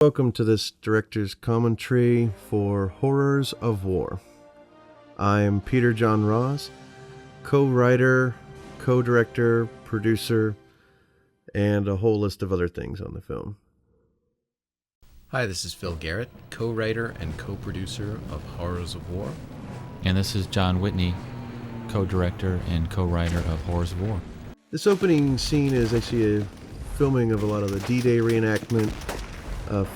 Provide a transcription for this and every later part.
Welcome to this director's commentary for Horrors of War. I'm Peter John Ross, co-writer, co-director, producer, and a whole list of other things on the film. Hi, this is Phil Garrett, co-writer and co-producer of Horrors of War. And this is John Whitney, co-director and co-writer of Horrors of War. This opening scene is actually a filming of a lot of the D-Day reenactment,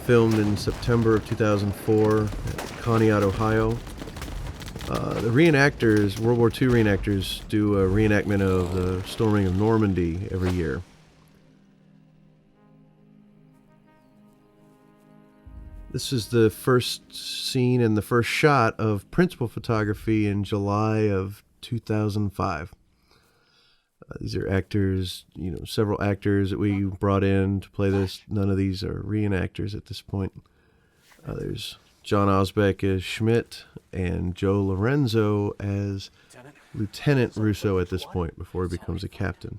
filmed in September of 2004 at Conneaut, Ohio. The reenactors, World War II reenactors, do a reenactment of the storming of Normandy every year. This is the first scene and the first shot of principal photography in July of 2005. These are actors, several actors that we brought in to play this. None of these are reenactors at this point. There's John Osbeck as Schmidt and Joe Lorenzo as Lieutenant Russo at this point before he becomes a captain.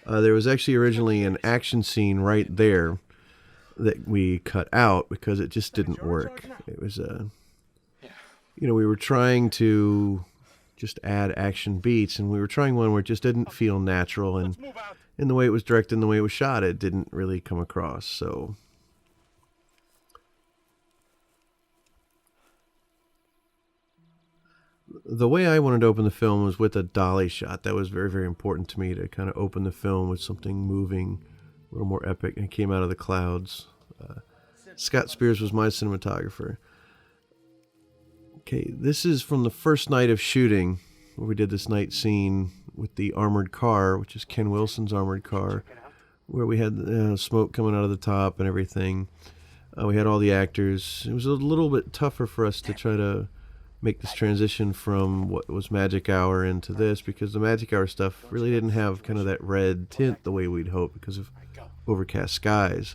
There was actually originally an action scene right there that we cut out because it just didn't work. It was, we were trying to just add action beats, and we were trying one where it just didn't feel natural, and in the way it was directed and the way it was shot, it didn't really come across. So the way I wanted to open the film was with a dolly shot. That was very, very important to me, to kind of open the film with something moving, a little more epic, and it came out of the clouds. Scott Spears was my cinematographer. Okay, this is from the first night of shooting, where we did this night scene with the armored car, which is Ken Wilson's armored car, where we had smoke coming out of the top and everything. We had all the actors. It was a little bit tougher for us to try to make this transition from what was Magic Hour into this, because the Magic Hour stuff really didn't have kind of that red tint the way we'd hoped because of overcast skies.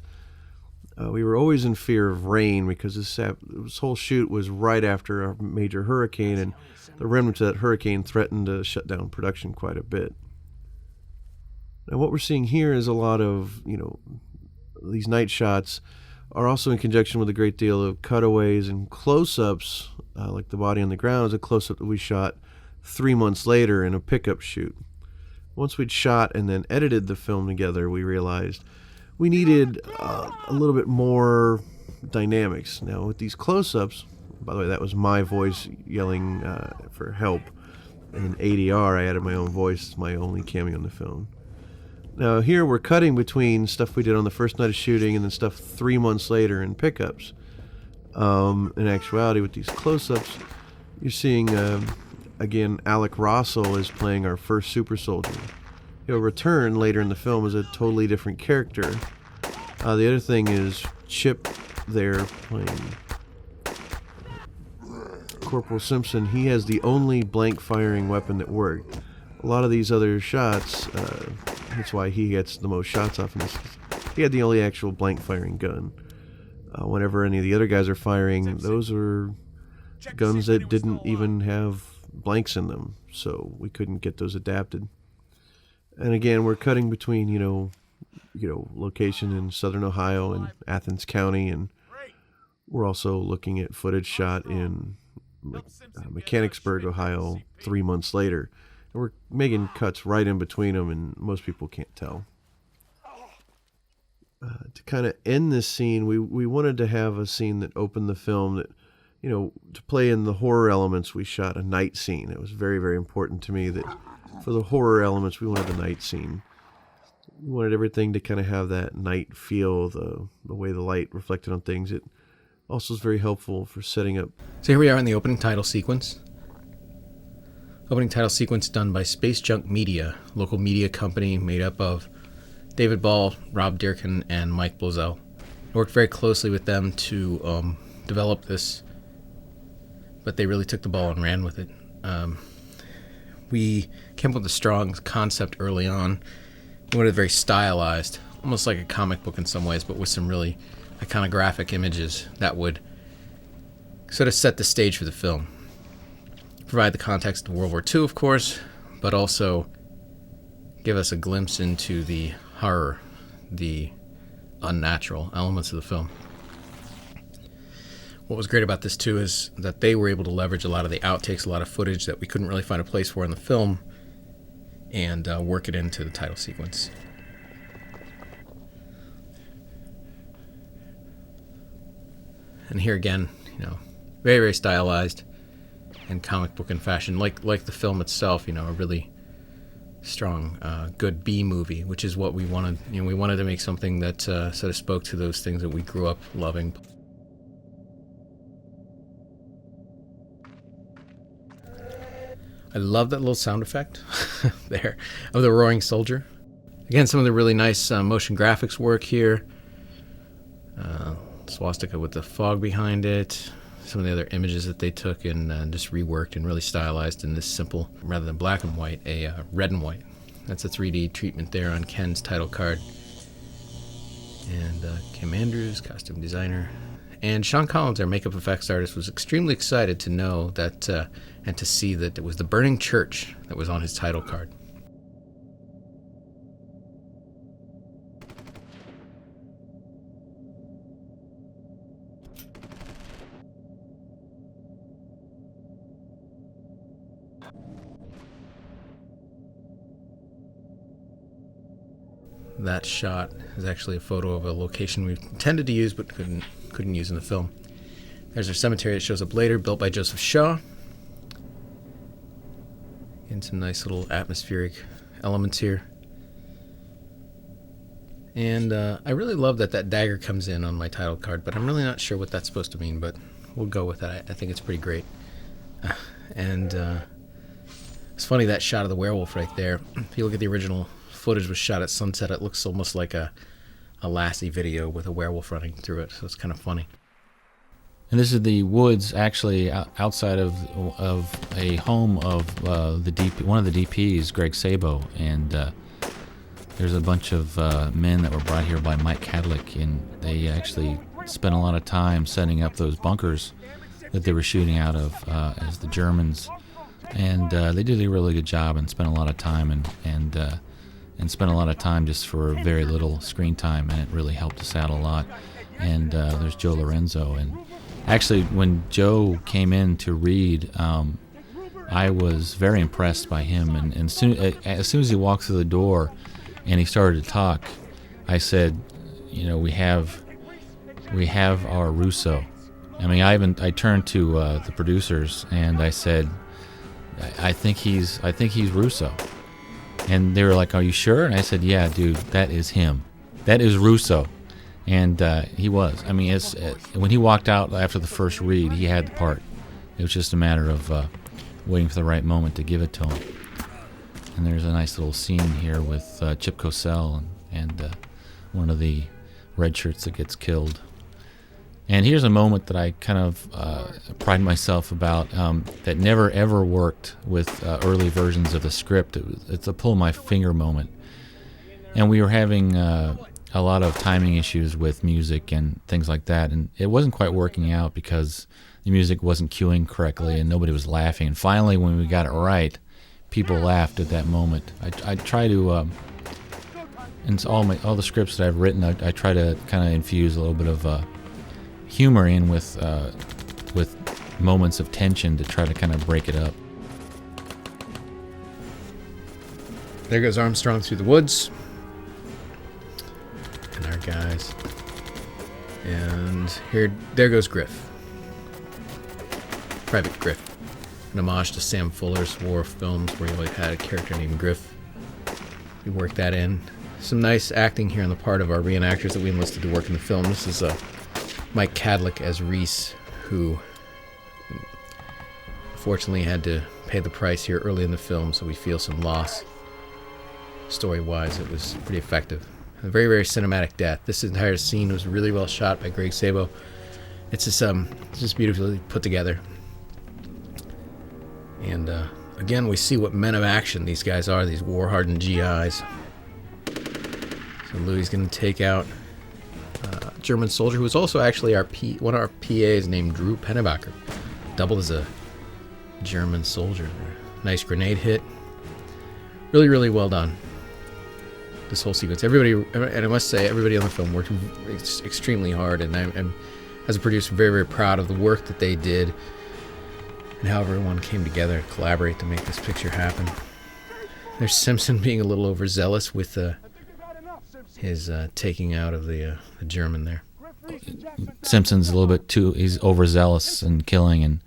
We were always in fear of rain because this whole shoot was right after a major hurricane, and the remnants of that hurricane threatened to shut down production quite a bit. Now what we're seeing here is a lot of, these night shots are also in conjunction with a great deal of cutaways and close-ups, like the body on the ground is a close-up that we shot 3 months later in a pickup shoot. Once we'd shot and then edited the film together, we realized we needed a little bit more dynamics. Now with these close-ups, by the way, that was my voice yelling for help. In ADR, I added my own voice, my only cameo in the film. Now here we're cutting between stuff we did on the first night of shooting and then stuff 3 months later in pickups. In actuality, with these close-ups, you're seeing, again, Alec Rossell is playing our first super soldier. He'll return later in the film as a totally different character. The other thing is Chip there playing Corporal Simpson. He has the only blank firing weapon that worked. A lot of these other shots, that's why he gets the most shots off in this. He had the only actual blank firing gun. Whenever any of the other guys are firing, those are guns that didn't even have blanks in them, so we couldn't get those adapted. And again, we're cutting between, location in southern Ohio and Athens County, and we're also looking at footage shot in Mechanicsburg, Ohio, 3 months later. And we're making cuts right in between them, and most people can't tell. To kind of end this scene, we wanted to have a scene that opened the film that, to play in the horror elements, we shot a night scene. It was very, very important to me that for the horror elements, we wanted the night scene. We wanted everything to kind of have that night feel, the way the light reflected on things. It also is very helpful for setting up. So here we are in the opening title sequence. Opening title sequence done by Space Junk Media, local media company made up of David Ball, Rob Dearkin, and Mike Blozell. I worked very closely with them to develop this, but they really took the ball and ran with it. We came up with a strong concept early on. We wanted it very stylized, almost like a comic book in some ways, but with some really iconographic images that would sort of set the stage for the film. Provide the context of World War II, of course, but also give us a glimpse into the horror, the unnatural elements of the film. What was great about this too is that they were able to leverage a lot of the outtakes, a lot of footage that we couldn't really find a place for in the film, and work it into the title sequence. And here again, you know, very, very stylized and comic book in fashion, like the film itself. You know, a really strong, good B movie, which is what we wanted. You know, we wanted to make something that sort of spoke to those things that we grew up loving. I love that little sound effect there of the roaring soldier. Again, some of the really nice motion graphics work here. Swastika with the fog behind it. Some of the other images that they took and just reworked and really stylized in this simple, rather than black and white, a red and white. That's a 3D treatment there on Ken's title card. And Kim Andrews, costume designer. And Sean Collins, our makeup effects artist, was extremely excited to know that and to see that it was the burning church that was on his title card. That shot is actually a photo of a location we intended to use but couldn't use in the film. There's our cemetery that shows up later, built by Joseph Shaw. And some nice little atmospheric elements here. And I really love that dagger comes in on my title card, but I'm really not sure what that's supposed to mean, but we'll go with that. I think it's pretty great. And it's funny, that shot of the werewolf right there. If you look at the original footage was shot at sunset, it looks almost like a Lassie video with a werewolf running through it, so it's kind of funny. And this is the woods, actually, outside of a home of one of the DPs, Greg Sabo, and there's a bunch of men that were brought here by Mike Cadlick, and they actually spent a lot of time setting up those bunkers that they were shooting out of as the Germans, and they did a really good job and spent a lot of time and spent a lot of time just for very little screen time, and it really helped us out a lot. And there's Joe Lorenzo, and actually when Joe came in to read, I was very impressed by him, and as soon as he walked through the door and he started to talk, I said, you know, we have our Russo. I mean, I turned to the producers and I said, I think he's Russo. And they were like, are you sure? And I said, yeah, dude, that is him. That is Russo. And he was. I mean, when he walked out after the first read, he had the part. It was just a matter of waiting for the right moment to give it to him. And there's a nice little scene here with Chip Cosell and one of the red shirts that gets killed. And here's a moment that I kind of pride myself about that never ever worked with early versions of the script. It's a pull my finger moment. And we were having a lot of timing issues with music and things like that, and it wasn't quite working out because the music wasn't cueing correctly and nobody was laughing. And finally, when we got it right, people laughed at that moment. I try to, in all the scripts that I've written, I try to kind of infuse a little bit of humor in with moments of tension to try to kind of break it up. There goes Armstrong through the woods. And our guys. And there goes Griff. Private Griff. An homage to Sam Fuller's war films where he always had a character named Griff. We worked that in. Some nice acting here on the part of our reenactors that we enlisted to work in the film. This is Mike Cadlick as Reese, who fortunately had to pay the price here early in the film, so we feel some loss. Story-wise, it was pretty effective. A very, very cinematic death. This entire scene was really well shot by Greg Sabo. It's just beautifully put together. And again, we see what men of action these guys are, these war-hardened GIs. So Louis is going to take out a German soldier who was also actually one of our PAs named Drew Pennebaker. Doubled as a German soldier there. Nice grenade hit. Really, really well done. This whole sequence. Everybody, and I must say, everybody on the film worked extremely hard, and I'm as a producer, very, very proud of the work that they did and how everyone came together to collaborate to make this picture happen. There's Simpson being a little overzealous with his taking out of the German there. Simpson's a little bit too, he's overzealous and killing,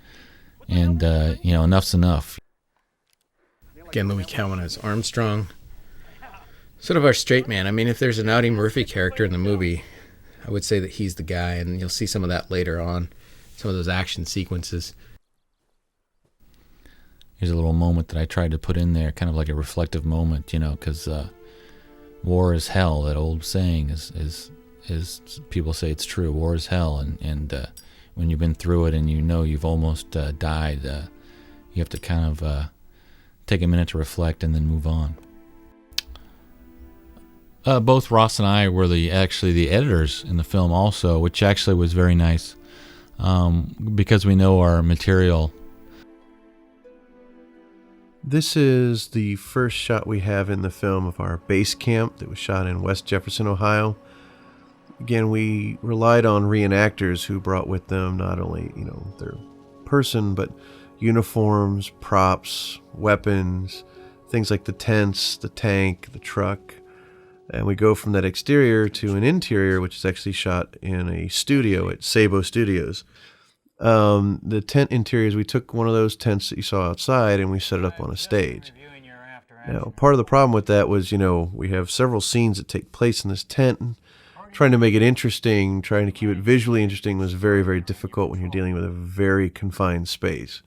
and enough's enough. Again, Louis Cowan as Armstrong. Sort of our straight man. I mean, if there's an Audie Murphy character in the movie, I would say that he's the guy, and you'll see some of that later on, some of those action sequences. Here's a little moment that I tried to put in there, kind of like a reflective moment, because war is hell. That old saying is people say it's true. War is hell, and when you've been through it and you've almost died, you have to kind of take a minute to reflect and then move on. Both Ross and I were the editors in the film also, which actually was very nice because we know our material. This is the first shot we have in the film of our base camp that was shot in West Jefferson, Ohio. Again, we relied on reenactors who brought with them not only, their person, but uniforms, props, weapons, things like the tents, the tank, the truck. And we go from that exterior to an interior, which is actually shot in a studio at Sabo Studios. The tent interiors, we took one of those tents that you saw outside and we set it up on a stage. Now, part of the problem with that was, we have several scenes that take place in this tent, and trying to make it interesting, trying to keep it visually interesting was very, very difficult when you're dealing with a very confined space.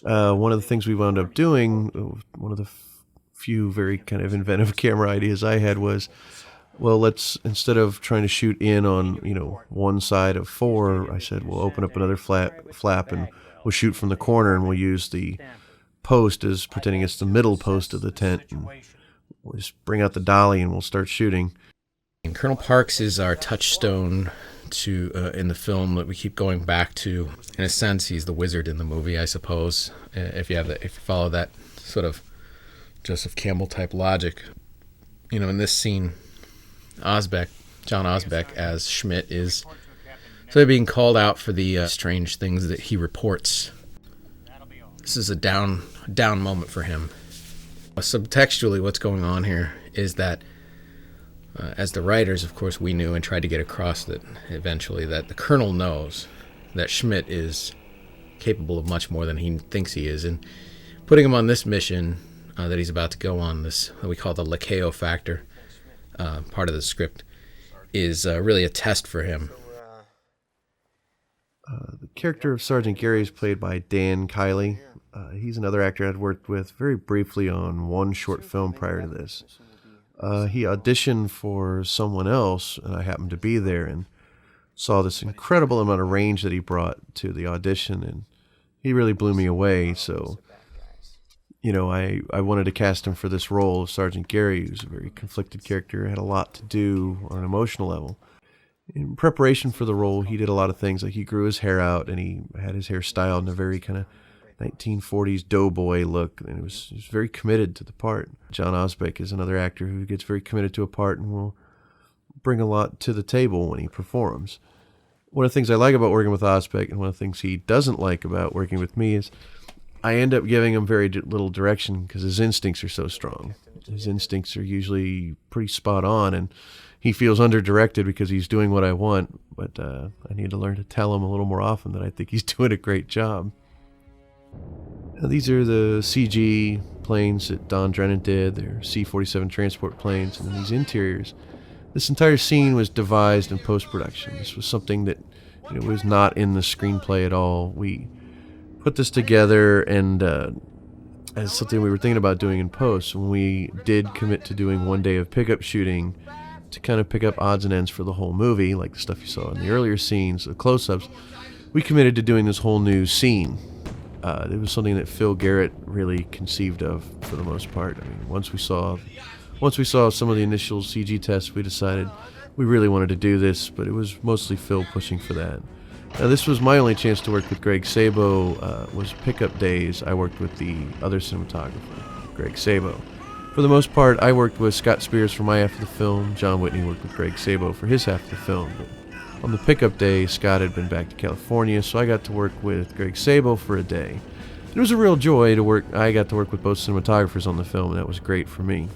One of the things we wound up doing, one of the few very kind of inventive camera ideas I had was, well, let's, instead of trying to shoot in on, one side of 4, I said, we'll open up another flap and we'll shoot from the corner, and we'll use the post as pretending it's the middle post of the tent. And we'll just bring out the dolly and we'll start shooting. And Colonel Parks is our touchstone to in the film that we keep going back to. In a sense, he's the wizard in the movie, I suppose, if you follow that sort of Joseph Campbell type logic. In this scene, John Osbeck as Schmidt is sort of being called out for the strange things that he reports. This is a down moment for him. Subtextually, what's going on here is that as the writers, of course, we knew and tried to get across that eventually that the colonel knows that Schmidt is capable of much more than he thinks he is, and putting him on this mission that he's about to go on, this that we call the Lakeo factor, part of the script, is really a test for him. The character of Sergeant Gary is played by Dan Kiley. He's another actor I'd worked with very briefly on one short film prior to this. He auditioned for someone else, and I happened to be there and saw this incredible amount of range that he brought to the audition, and he really blew me away. So, I wanted to cast him for this role of Sergeant Gary, who's a very conflicted character, had a lot to do on an emotional level. In preparation for the role, he did a lot of things, like he grew his hair out, and he had his hair styled in a very kind of 1940s doughboy look, and he was very committed to the part. John Osbeck is another actor who gets very committed to a part and will bring a lot to the table when he performs. One of the things I like about working with Osbeck, and one of the things he doesn't like about working with me, is I end up giving him very little direction because his instincts are so strong. His instincts are usually pretty spot on, and he feels under-directed because he's doing what I want, but I need to learn to tell him a little more often that I think he's doing a great job. Now, these are the CG planes that Don Drennan did. They're C-47 transport planes, and then these interiors. This entire scene was devised in post-production. This was something that was not in the screenplay at all. We put this together and as something we were thinking about doing in post. When we did commit to doing one day of pickup shooting to kind of pick up odds and ends for the whole movie, like the stuff you saw in the earlier scenes, the close-ups, we committed to doing this whole new scene. It was something that Phil Garrett really conceived of for the most part. I mean, once we saw some of the initial CG tests, we decided we really wanted to do this, but it was mostly Phil pushing for that. Now, this was my only chance to work with Greg Sabo. Was pickup days. I worked with the other cinematographer, Greg Sabo. For the most part, I worked with Scott Spears for my half of the film. John Whitney worked with Greg Sabo for his half of the film. But on the pickup day, Scott had been back to California, so I got to work with Greg Sabo for a day. It was a real joy to work. I got to work with both cinematographers on the film, and that was great for me.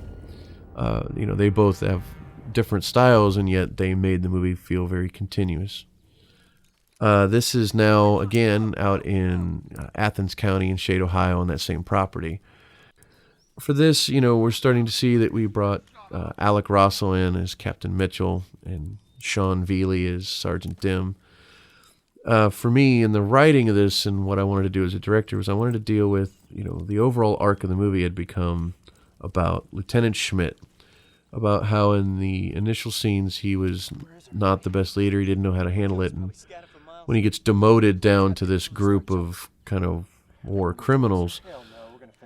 They both have different styles, and yet they made the movie feel very continuous. This is now, again, out in Athens County in Shade, Ohio, on that same property. For this, we're starting to see that we brought Alec Rossell in as Captain Mitchell and Sean Vealey as Sergeant Dim. For me, in the writing of this and what I wanted to do as a director was I wanted to deal with, the overall arc of the movie had become about Lieutenant Schmidt, about how in the initial scenes he was not the best leader, he didn't know how to handle it, and when he gets demoted down to this group of kind of war criminals,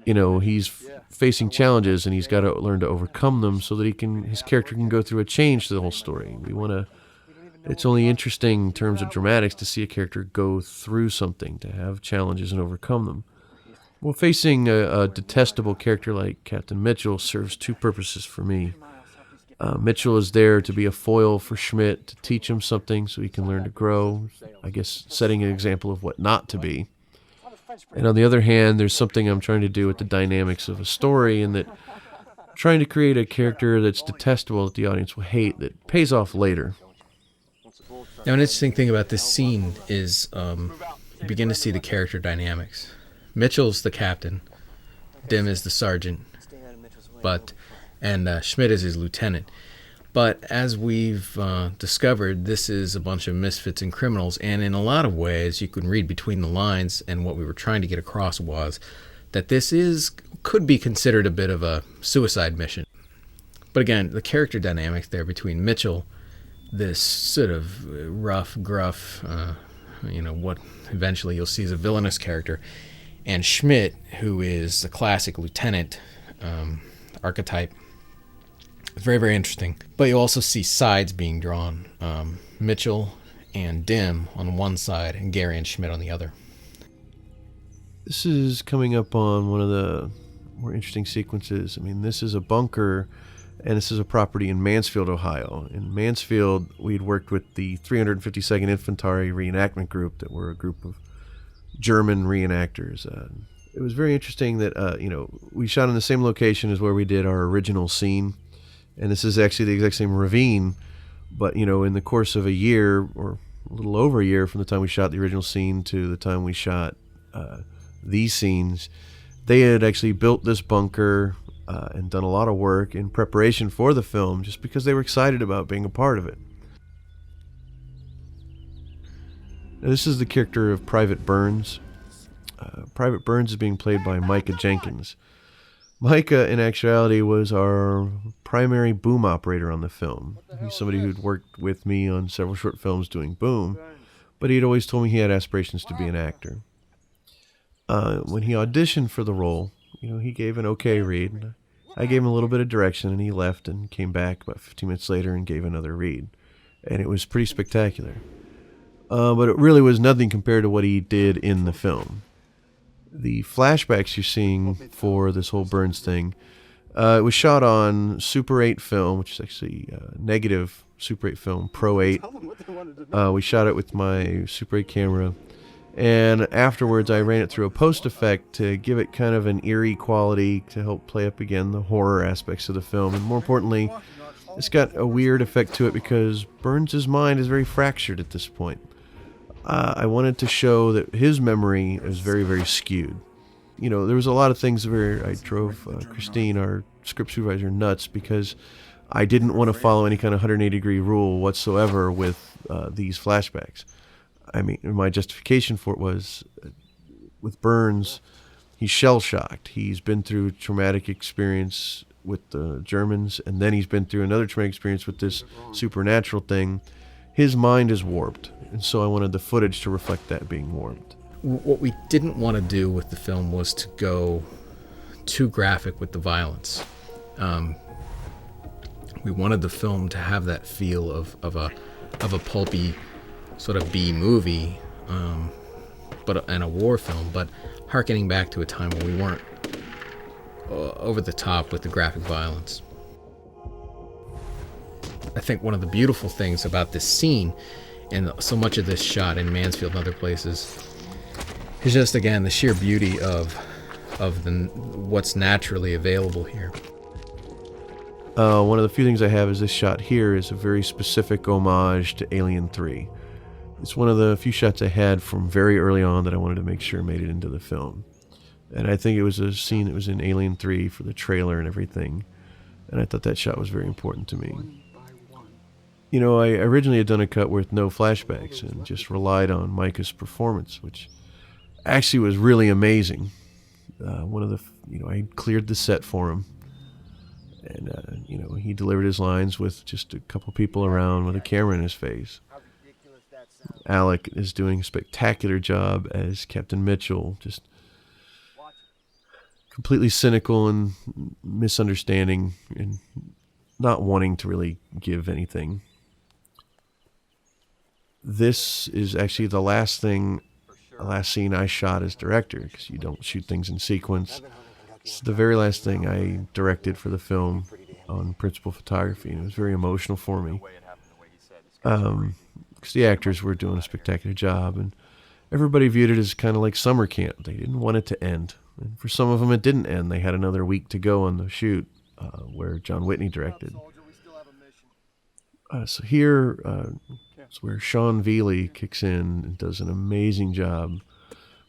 he's facing challenges and he's got to learn to overcome them so that his character can go through a change to the whole story. It's only interesting in terms of dramatics to see a character go through something, to have challenges and overcome them. Well, facing a detestable character like Captain Mitchell serves two purposes for me. Mitchell is there to be a foil for Schmidt, to teach him something so he can learn to grow, I guess setting an example of what not to be. And on the other hand, there's something I'm trying to do with the dynamics of a story, and that trying to create a character that's detestable that the audience will hate, that pays off later. Now, an interesting thing about this scene is you begin to see the character dynamics. Mitchell's the captain, Dim is the sergeant, and Schmidt is his lieutenant. But as we've discovered, this is a bunch of misfits and criminals, and in a lot of ways, you can read between the lines, and what we were trying to get across was that this could be considered a bit of a suicide mission. But again, the character dynamics there between Mitchell, this sort of rough, gruff, what eventually you'll see as a villainous character, and Schmidt, who is the classic lieutenant archetype. It's very, very interesting. But you also see sides being drawn. Mitchell and Dim on one side, and Gary and Schmidt on the other. This is coming up on one of the more interesting sequences. This is a bunker, and this is a property in Mansfield, Ohio. In Mansfield, we'd worked with the 352nd Infantry Reenactment Group, that were a group of German reenactors. It was very interesting that, we shot in the same location as where we did our original scene. And this is actually the exact same ravine, but, in the course of a year, or a little over a year from the time we shot the original scene to the time we shot these scenes, they had actually built this bunker and done a lot of work in preparation for the film just because they were excited about being a part of it. Now, this is the character of Private Burns. Private Burns is being played by Micah Jenkins. Micah, in actuality, was our primary boom operator on the film. He's somebody who'd worked with me on several short films doing boom, but he'd always told me he had aspirations to be an actor. When he auditioned for the role, he gave an okay read. I gave him a little bit of direction, and he left and came back about 15 minutes later and gave another read. And it was pretty spectacular. But it really was nothing compared to what he did in the film. The flashbacks you're seeing for this whole Burns thing, it was shot on Super 8 film, which is actually negative Super 8 film, Pro 8. We shot it with my Super 8 camera, and afterwards I ran it through a post effect to give it kind of an eerie quality to help play up again the horror aspects of the film. And more importantly, it's got a weird effect to it because Burns' mind is very fractured at this point. I wanted to show that his memory is very, very skewed. There was a lot of things where I drove Christine, our script supervisor, nuts because I didn't want to follow any kind of 180-degree rule whatsoever with these flashbacks. My justification for it was, with Burns, he's shell-shocked. He's been through traumatic experience with the Germans, and then he's been through another traumatic experience with this supernatural thing. His mind is warped. And so I wanted the footage to reflect that being warped. What we didn't want to do with the film was to go too graphic with the violence. We wanted the film to have that feel of a pulpy sort of B-movie, and a war film, but hearkening back to a time when we weren't over the top with the graphic violence. I think one of the beautiful things about this scene And so much of this shot in Mansfield and other places is just, again, the sheer beauty of what's naturally available here. One of the few things I have is this shot here is a very specific homage to Alien 3. It's one of the few shots I had from very early on that I wanted to make sure made it into the film. And I think it was a scene that was in Alien 3 for the trailer and everything. And I thought that shot was very important to me. You know, I originally had done a cut with no flashbacks and just relied on Micah's performance, which actually was really amazing. I cleared the set for him. And, he delivered his lines with just a couple people around with a camera in his face. Alec is doing a spectacular job as Captain Mitchell, just completely cynical and misunderstanding and not wanting to really give anything. This is actually the last scene I shot as director, because you don't shoot things in sequence. It's the very last thing I directed for the film on principal photography, and it was very emotional for me. Because the actors were doing a spectacular job, and everybody viewed it as kind of like summer camp. They didn't want it to end. And for some of them, it didn't end. They had another week to go on the shoot, where John Whitney directed. So here is where Sean Vealey kicks in and does an amazing job,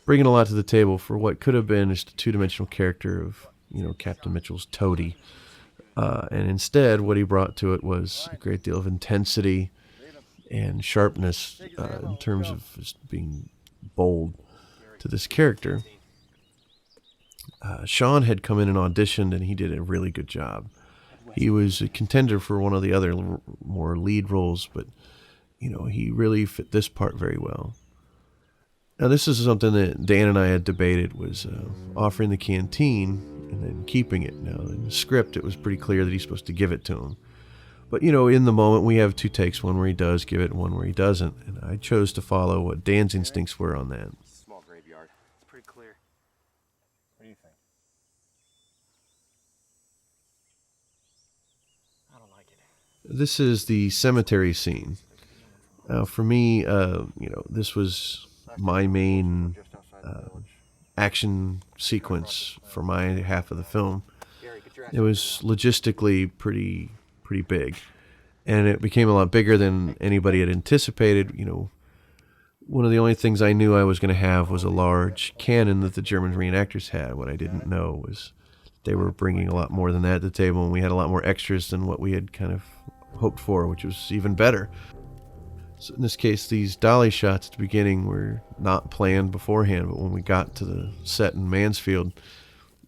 bringing a lot to the table for what could have been just a two-dimensional character of, Captain Mitchell's toady. And instead, what he brought to it was a great deal of intensity and sharpness in terms of just being bold to this character. Sean had come in and auditioned, and he did a really good job. He was a contender for one of the other more lead roles, but, he really fit this part very well. Now, this is something that Dan and I had debated, was offering the canteen and then keeping it. Now, in the script, it was pretty clear that he's supposed to give it to him. But, in the moment, we have two takes, one where he does give it and one where he doesn't. And I chose to follow what Dan's instincts were on that. Small graveyard. It's pretty clear. What do you think? I don't like it. This is the cemetery scene. Now, for me, this was my main action sequence for my half of the film. It was logistically pretty big, and it became a lot bigger than anybody had anticipated. One of the only things I knew I was going to have was a large cannon that the German reenactors had. What I didn't know was they were bringing a lot more than that to the table, and we had a lot more extras than what we had kind of hoped for, which was even better. So in this case, these dolly shots at the beginning were not planned beforehand, but when we got to the set in Mansfield,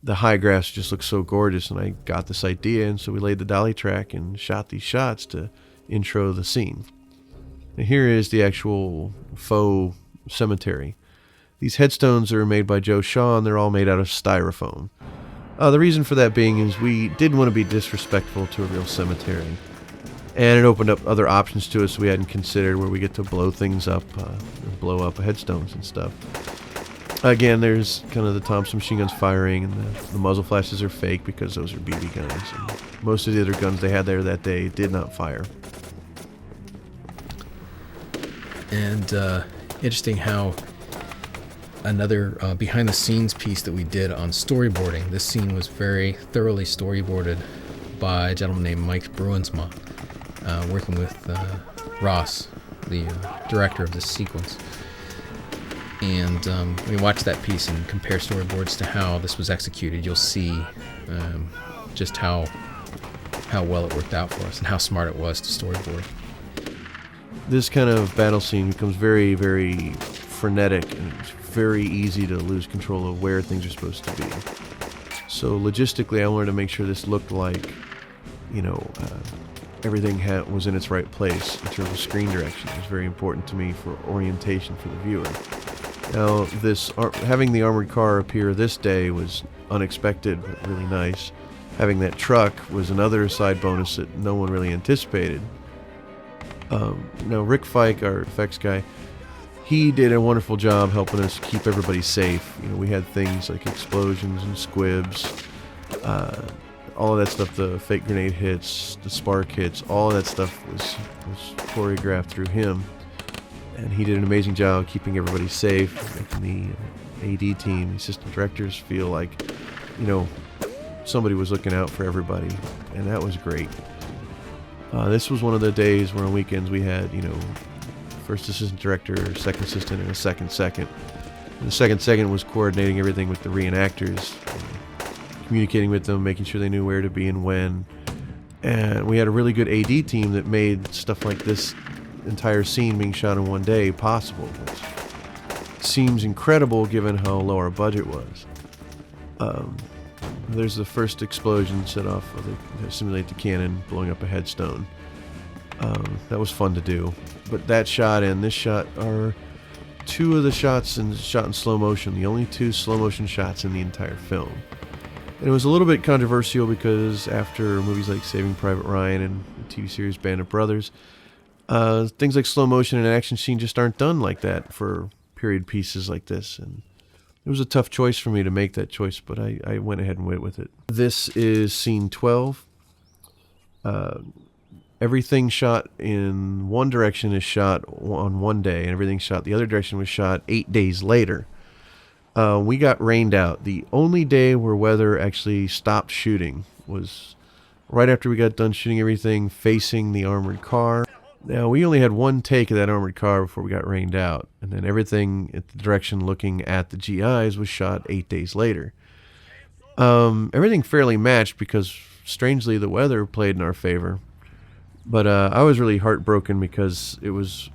the high graphs just looked so gorgeous, and I got this idea, and so we laid the dolly track and shot these shots to intro the scene. And here is the actual faux cemetery. These headstones are made by Joe Shaw, and they're all made out of styrofoam. The reason for that being is we didn't want to be disrespectful to a real cemetery. And it opened up other options to us we hadn't considered, where we get to blow things up, blow up headstones and stuff. Again, there's kind of the Thompson machine guns firing, and the muzzle flashes are fake because those are BB guns. And most of the other guns they had there that day did not fire. And interesting how another behind-the-scenes piece that we did on storyboarding. This scene was very thoroughly storyboarded by a gentleman named Mike Bruinsma, working with Ross, the director of this sequence. And when you watch that piece and compare storyboards to how this was executed, you'll see just how well it worked out for us and how smart it was to storyboard. This kind of battle scene becomes very, very frenetic, and it's very easy to lose control of where things are supposed to be. So logistically, I wanted to make sure this looked like, everything was in its right place in terms of screen direction. It was very important to me for orientation for the viewer. Now, having the armored car appear this day was unexpected, but really nice. Having that truck was another side bonus that no one really anticipated. Now, Rick Fike, our effects guy, he did a wonderful job helping us keep everybody safe. We had things like explosions and squibs, all of that stuff, the fake grenade hits, the spark hits, all of that stuff was choreographed through him. And he did an amazing job keeping everybody safe, making the AD team, the assistant directors feel like, you know, somebody was looking out for everybody, and that was great. This was one of the days where on weekends we had, you know, first assistant director, second assistant, and a second. And the second was coordinating everything with the reenactors, communicating with them, making sure they knew where to be and when. And we had a really good AD team that made stuff like this entire scene being shot in one day possible, which seems incredible given how low our budget was. There's the first explosion set off, they simulate the cannon blowing up a headstone. That was fun to do. But that shot and this shot are two of the shots shot in slow motion, the only two slow motion shots in the entire film. And it was a little bit controversial because after movies like Saving Private Ryan and the TV series Band of Brothers, things like slow motion and action scene just aren't done like that for period pieces like this. And it was a tough choice for me to make that choice, but I went ahead and went with it. This is scene 12. Everything shot in one direction is shot on one day, and everything shot the other direction was shot 8 days later. We got rained out. The only day where weather actually stopped shooting was right after we got done shooting everything facing the armored car. Now, we only had one take of that armored car before we got rained out, and then everything at the direction looking at the GIs was shot 8 days later. Everything fairly matched because, strangely, the weather played in our favor. But I was really heartbroken because it was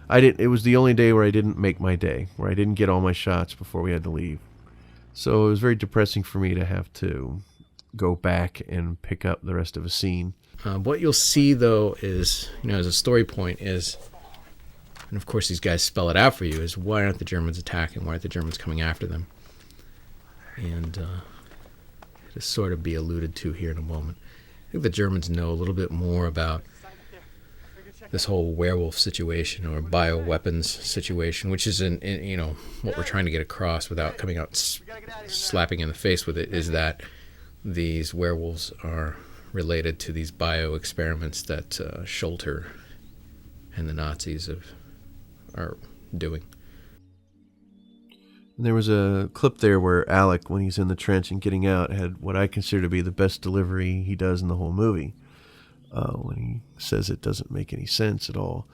the only day where I didn't make my day, where I didn't get all my shots before we had to leave. So it was very depressing for me to have to go back and pick up the rest of a scene. What you'll see, though, is, you know, as a story point is, and of course these guys spell it out for you, is why aren't the Germans attacking? Why aren't the Germans coming after them? And it'll sort of be alluded to here in a moment. I think the Germans know a little bit more about this whole werewolf situation or bioweapons situation, which is you know, what we're trying to get across without coming out slapping in the face with it, is that these werewolves are related to these bio experiments that Scholter and the Nazis are doing. And there was a clip there where Alec, when he's in the trench and getting out, had what I consider to be the best delivery he does in the whole movie. When he says it doesn't make any sense at all.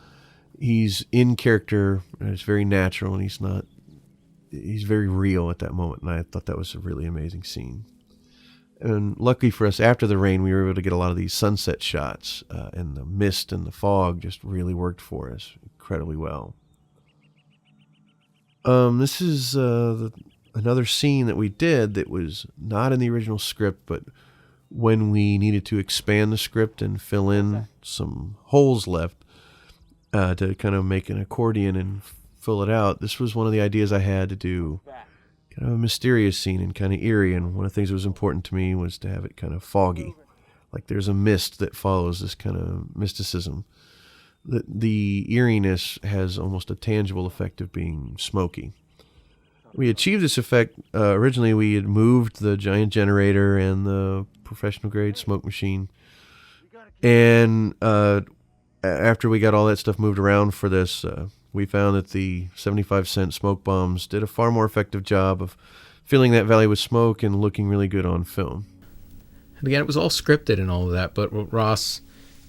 He's in character, and it's very natural, and he's very real at that moment, and I thought that was a really amazing scene. And luckily for us, after the rain, we were able to get a lot of these sunset shots, and the mist and the fog just really worked for us incredibly well. This is another scene that we did that was not in the original script, but when we needed to expand the script and fill in some holes left to kind of make an accordion and fill it out, this was one of the ideas I had to do kind of a mysterious scene and kind of eerie, and one of the things that was important to me was to have it kind of foggy, like there's a mist that follows this kind of mysticism. The eeriness has almost a tangible effect of being smoky. We achieved this effect. Originally, we had moved the giant generator and the professional-grade smoke machine. And after we got all that stuff moved around for this, we found that the 75-cent smoke bombs did a far more effective job of filling that valley with smoke and looking really good on film. And again, it was all scripted and all of that, but what Ross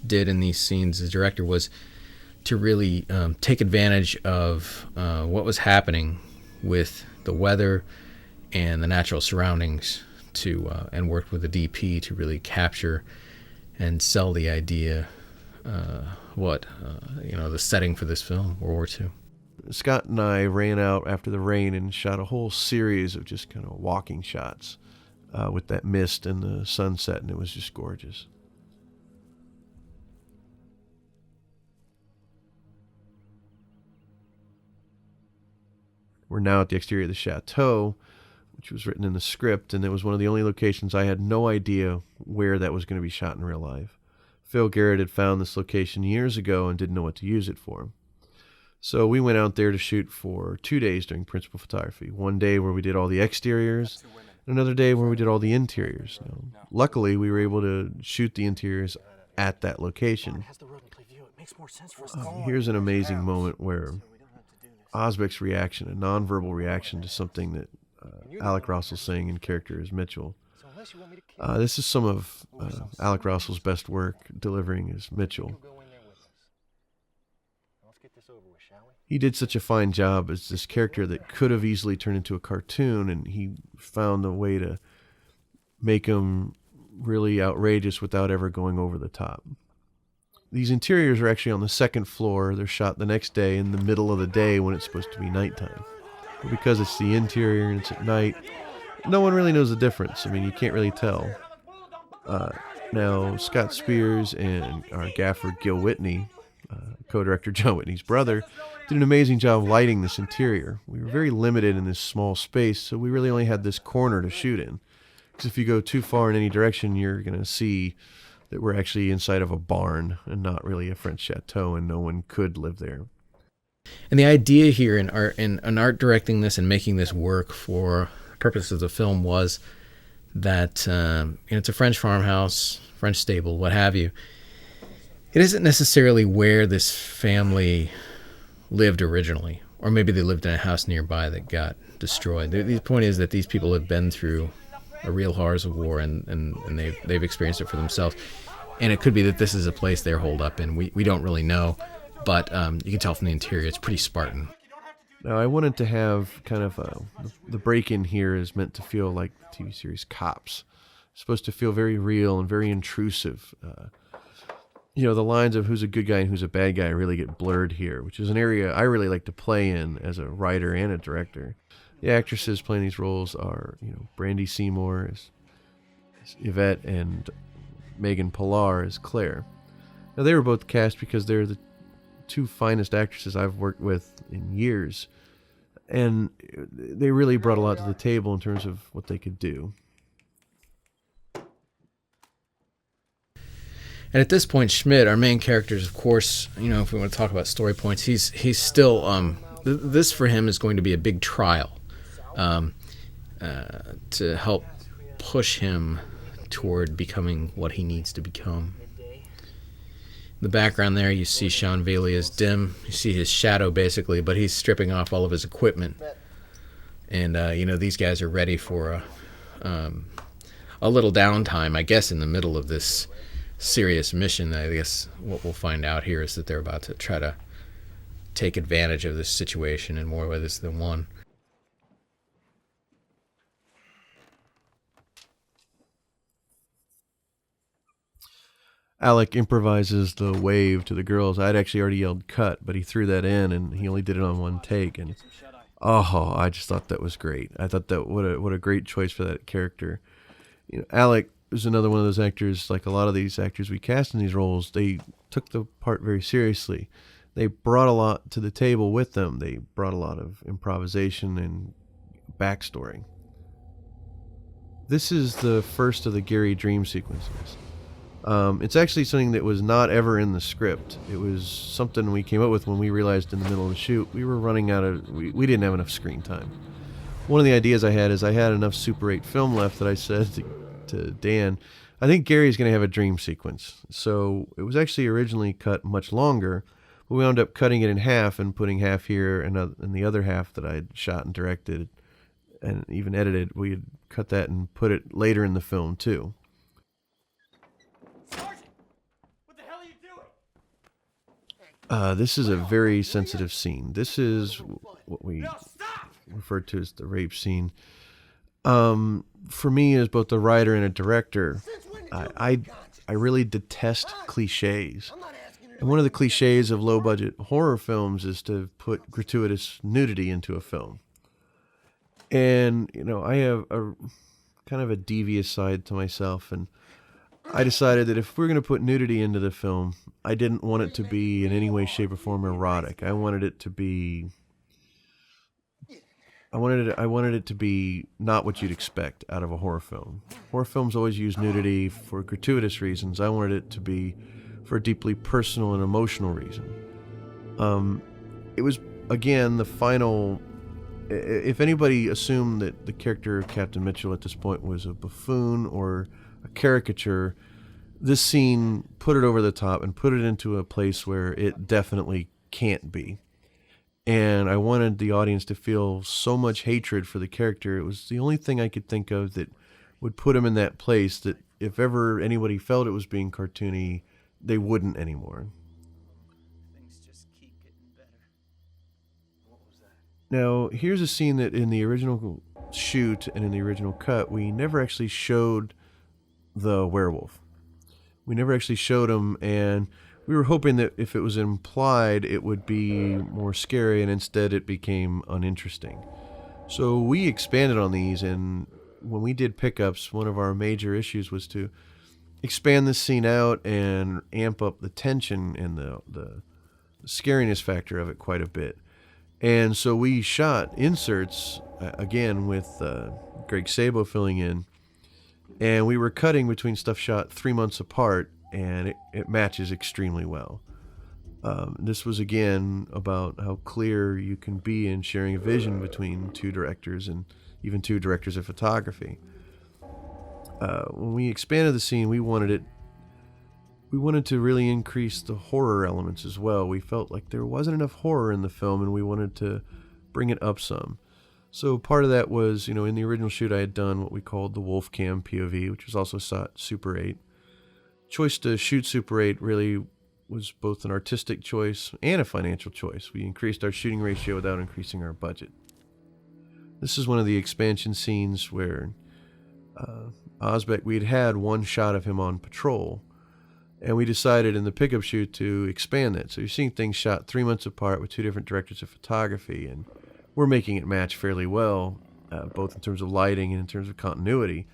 did in these scenes as director was to really take advantage of what was happening with the weather and the natural surroundings and worked with the DP to really capture and sell the idea, the setting for this film, World War II. Scott and I ran out after the rain and shot a whole series of just kind of walking shots with that mist and the sunset, and it was just gorgeous. We're now at the exterior of the chateau, which was written in the script, and it was one of the only locations I had no idea where that was going to be shot in real life. Phil Garrett had found this location years ago and didn't know what to use it for. So we went out there to shoot for 2 days during principal photography. One day where we did all the exteriors, and another day where we did all the interiors. Now, luckily, we were able to shoot the interiors at that location. Here's an amazing moment where Osbeck's reaction, a nonverbal reaction to something that Alec Russell's saying in character as Mitchell. This is some of Alec Russell's best work delivering as Mitchell. He did such a fine job as this character that could have easily turned into a cartoon, and he found a way to make him really outrageous without ever going over the top. These interiors are actually on the second floor. They're shot the next day in the middle of the day when it's supposed to be nighttime. But because it's the interior and it's at night, no one really knows the difference. I mean, you can't really tell. Now, Scott Spears and our gaffer Gil Whitney, co-director John Whitney's brother, did an amazing job lighting this interior. We were very limited in this small space, so we really only had this corner to shoot in. Because if you go too far in any direction, you're going to see that we're actually inside of a barn and not really a French chateau, and no one could live there. And the idea here in art directing this and making this work for purposes of the film was that it's a French farmhouse, French stable, what have you. It isn't necessarily where this family lived originally, or maybe they lived in a house nearby that got destroyed. The point is that these people have been through a real horrors of war, and they've experienced it for themselves. And it could be that this is a place they're holed up in. We don't really know, but you can tell from the interior it's pretty Spartan. Now, I wanted to have kind of the break-in here is meant to feel like the TV series Cops. It's supposed to feel very real and very intrusive. The lines of who's a good guy and who's a bad guy really get blurred here, which is an area I really like to play in as a writer and a director. The actresses playing these roles are, Brandy Seymour as Yvette and Megan Pillar as Claire. Now, they were both cast because they're the two finest actresses I've worked with in years, and they really brought a lot to the table in terms of what they could do. And at this point, Schmidt, our main character, is, of course, if we want to talk about story points, he's still this for him is going to be a big trial to help push him toward becoming what he needs to become. In the background there, you see Sean Bailey as Dim. You see his shadow, basically, but he's stripping off all of his equipment. And, these guys are ready for a little downtime, I guess, in the middle of this serious mission. I guess what we'll find out here is that they're about to try to take advantage of this situation in more ways than one. Alec improvises the wave to the girls. I'd actually already yelled cut, but he threw that in, and he only did it on one take. And I just thought that was great. I thought that what a great choice for that character. Alec is another one of those actors, like a lot of these actors we cast in these roles, they took the part very seriously. They brought a lot to the table with them. They brought a lot of improvisation and backstory. This is the first of the Gary dream sequences. It's actually something that was not ever in the script. It was something we came up with when we realized in the middle of the shoot we were running out of, we didn't have enough screen time. One of the ideas I had is I had enough Super 8 film left that I said to Dan, I think Gary's going to have a dream sequence. So it was actually originally cut much longer, but we wound up cutting it in half and putting half here and the other half that I had shot and directed and even edited, we had cut that and put it later in the film too. This is a very sensitive scene. This is what we refer to as the rape scene. For me, as both a writer and a director, I really detest cliches. And one of the cliches of low-budget horror films is to put gratuitous nudity into a film. And, I have a kind of a devious side to myself, and I decided that if we're going to put nudity into the film, I didn't want it to be in any way, shape, or form erotic. I wanted it to be not what you'd expect out of a horror film. Horror films always use nudity for gratuitous reasons. I wanted it to be for a deeply personal and emotional reason. It was, again, the final... If anybody assumed that the character of Captain Mitchell at this point was a buffoon or a caricature, this scene put it over the top and put it into a place where it definitely can't be. And I wanted the audience to feel so much hatred for the character. It was the only thing I could think of that would put him in that place that if ever anybody felt it was being cartoony, they wouldn't anymore. Things just keep getting better. What was that? Now, here's a scene that in the original shoot and in the original cut, we never actually showed the werewolf. We never actually showed him, and we were hoping that if it was implied, it would be more scary, and instead it became uninteresting. So we expanded on these, and when we did pickups, one of our major issues was to expand this scene out and amp up the tension and the scariness factor of it quite a bit. And so we shot inserts, again, with Greg Sabo filling in, and we were cutting between stuff shot 3 months apart, and it matches extremely well. This was, again, about how clear you can be in sharing a vision between two directors and even two directors of photography. When we expanded the scene, we wanted to really increase the horror elements as well. We felt like there wasn't enough horror in the film, and we wanted to bring it up some. So part of that was, in the original shoot I had done what we called the Wolf Cam POV, which was also shot Super 8. Choice to shoot Super 8 really was both an artistic choice and a financial choice. We increased our shooting ratio without increasing our budget. This is one of the expansion scenes where Osbeck, we had one shot of him on patrol, and we decided in the pickup shoot to expand that. So you're seeing things shot 3 months apart with two different directors of photography, and we're making it match fairly well, both in terms of lighting and in terms of continuity.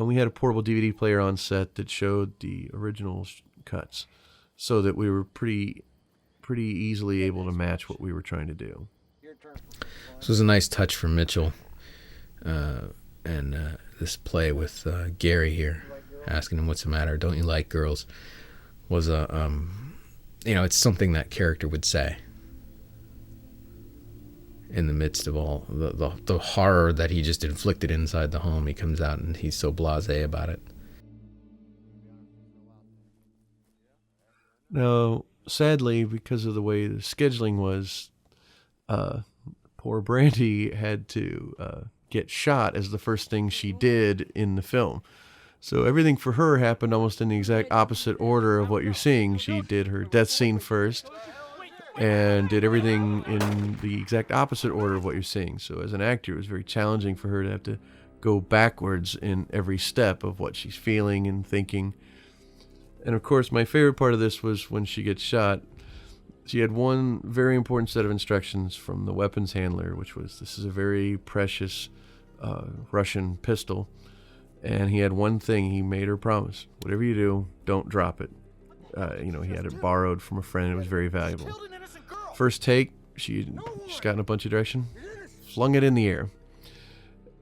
We had a portable DVD player on set that showed the original cuts, so that we were pretty easily able to match what we were trying to do. This was a nice touch from Mitchell, and this play with Gary here, asking him what's the matter, don't you like girls, was it's something that character would say in the midst of all the horror that he just inflicted inside the home. He comes out and he's so blasé about it. Now, sadly, because of the way the scheduling was, poor Brandy had to get shot as the first thing she did in the film. So everything for her happened almost in the exact opposite order of what you're seeing. She did her death scene first and did everything in the exact opposite order of what you're seeing. So as an actor, it was very challenging for her to have to go backwards in every step of what she's feeling and thinking. And of course, my favorite part of this was when she gets shot. She had one very important set of instructions from the weapons handler, which was, this is a very precious Russian pistol. And he had one thing, he made her promise: whatever you do, don't drop it. He had it borrowed from a friend. It was very valuable. First take, she's gotten a bunch of direction, flung it in the air.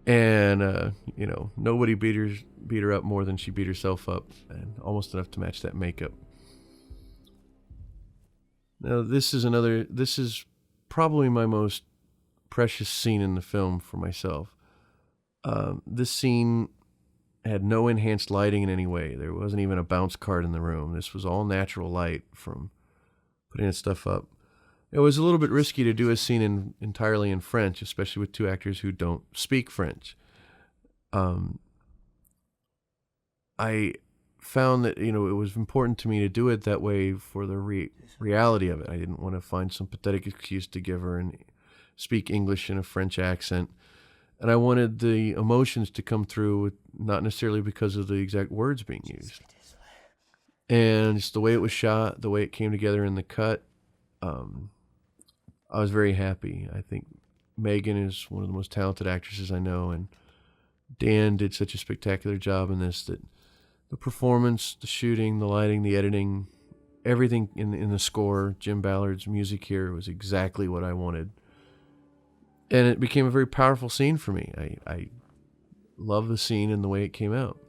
And, nobody beat her up more than she beat herself up, and almost enough to match that makeup. Now, this is probably my most precious scene in the film for myself. This scene had no enhanced lighting in any way. There wasn't even a bounce card in the room. This was all natural light from putting that stuff up. It was a little bit risky to do a scene entirely in French, especially with two actors who don't speak French. I found that, it was important to me to do it that way for the reality of it. I didn't want to find some pathetic excuse to give her and speak English in a French accent. And I wanted the emotions to come through, not necessarily because of the exact words being used. And just the way it was shot, the way it came together in the cut, I was very happy. I think Megan is one of the most talented actresses I know, and Dan did such a spectacular job in this that the performance, the shooting, the lighting, the editing, everything in the score, Jim Ballard's music here was exactly what I wanted. And it became a very powerful scene for me. I love the scene and the way it came out.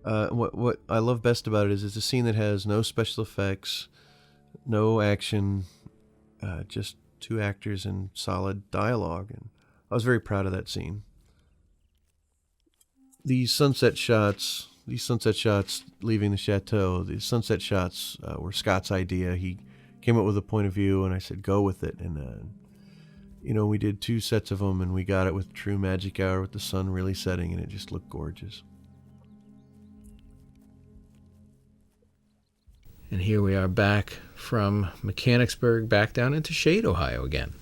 What I love best about it is it's a scene that has no special effects, no action, just two actors and solid dialogue. And I was very proud of that scene. These sunset shots leaving the chateau, these sunset shots were Scott's idea. He came up with a point of view, and I said, go with it. And You know, we did 2 sets of them, and we got it with true magic hour with the sun really setting, and it just looked gorgeous. And here we are back from Mechanicsburg back down into Shade, Ohio again.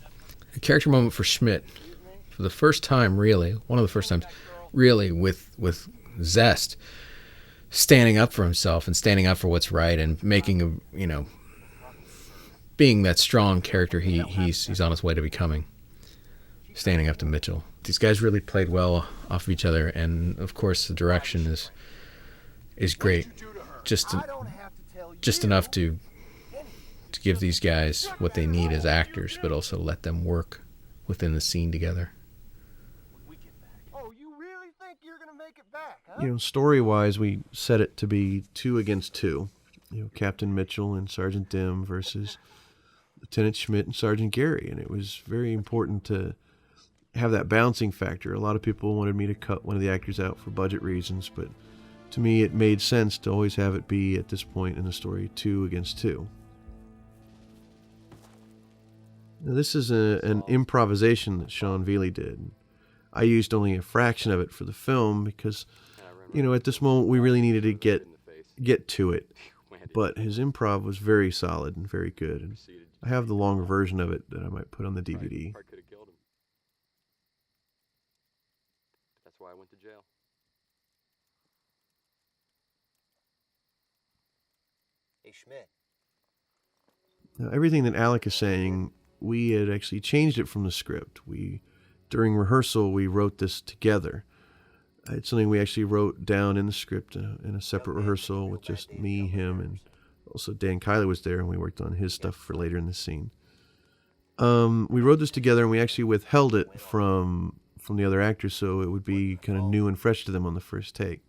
A character moment for Schmidt. For the first time, really, one of the first times, really, with zest, standing up for himself and standing up for what's right and making a, you know, being that strong character he's on his way to becoming. Standing up to Mitchell. These guys really played well off of each other, and of course the direction is great. Just enough to give these guys what they need as actors, but also let them work within the scene together. Oh, you really think you're gonna make it back, huh? You know, story-wise, we set it to be 2 against 2. You know, Captain Mitchell and Sergeant Dim versus Lieutenant Schmidt and Sergeant Gary, and it was very important to have that balancing factor. A lot of people wanted me to cut one of the actors out for budget reasons, but to me it made sense to always have it be, at this point in the story, 2 against 2. Now, this is an improvisation that Sean Vealey did. I used only a fraction of it for the film because, you know, at this moment we really needed to get to it. But his improv was very solid and very good. And I have the longer version of it that I might put on the DVD. That's why I went to jail. Hey, Schmidt. Now, everything that Alec is saying, we had actually changed it from the script. During rehearsal, we wrote this together. It's something we actually wrote down in the script in a separate rehearsal with just me, him, and also Dan Kiley was there, and we worked on his stuff for later in the scene. We wrote this together, and we actually withheld it from the other actors so it would be kind of new and fresh to them on the first take.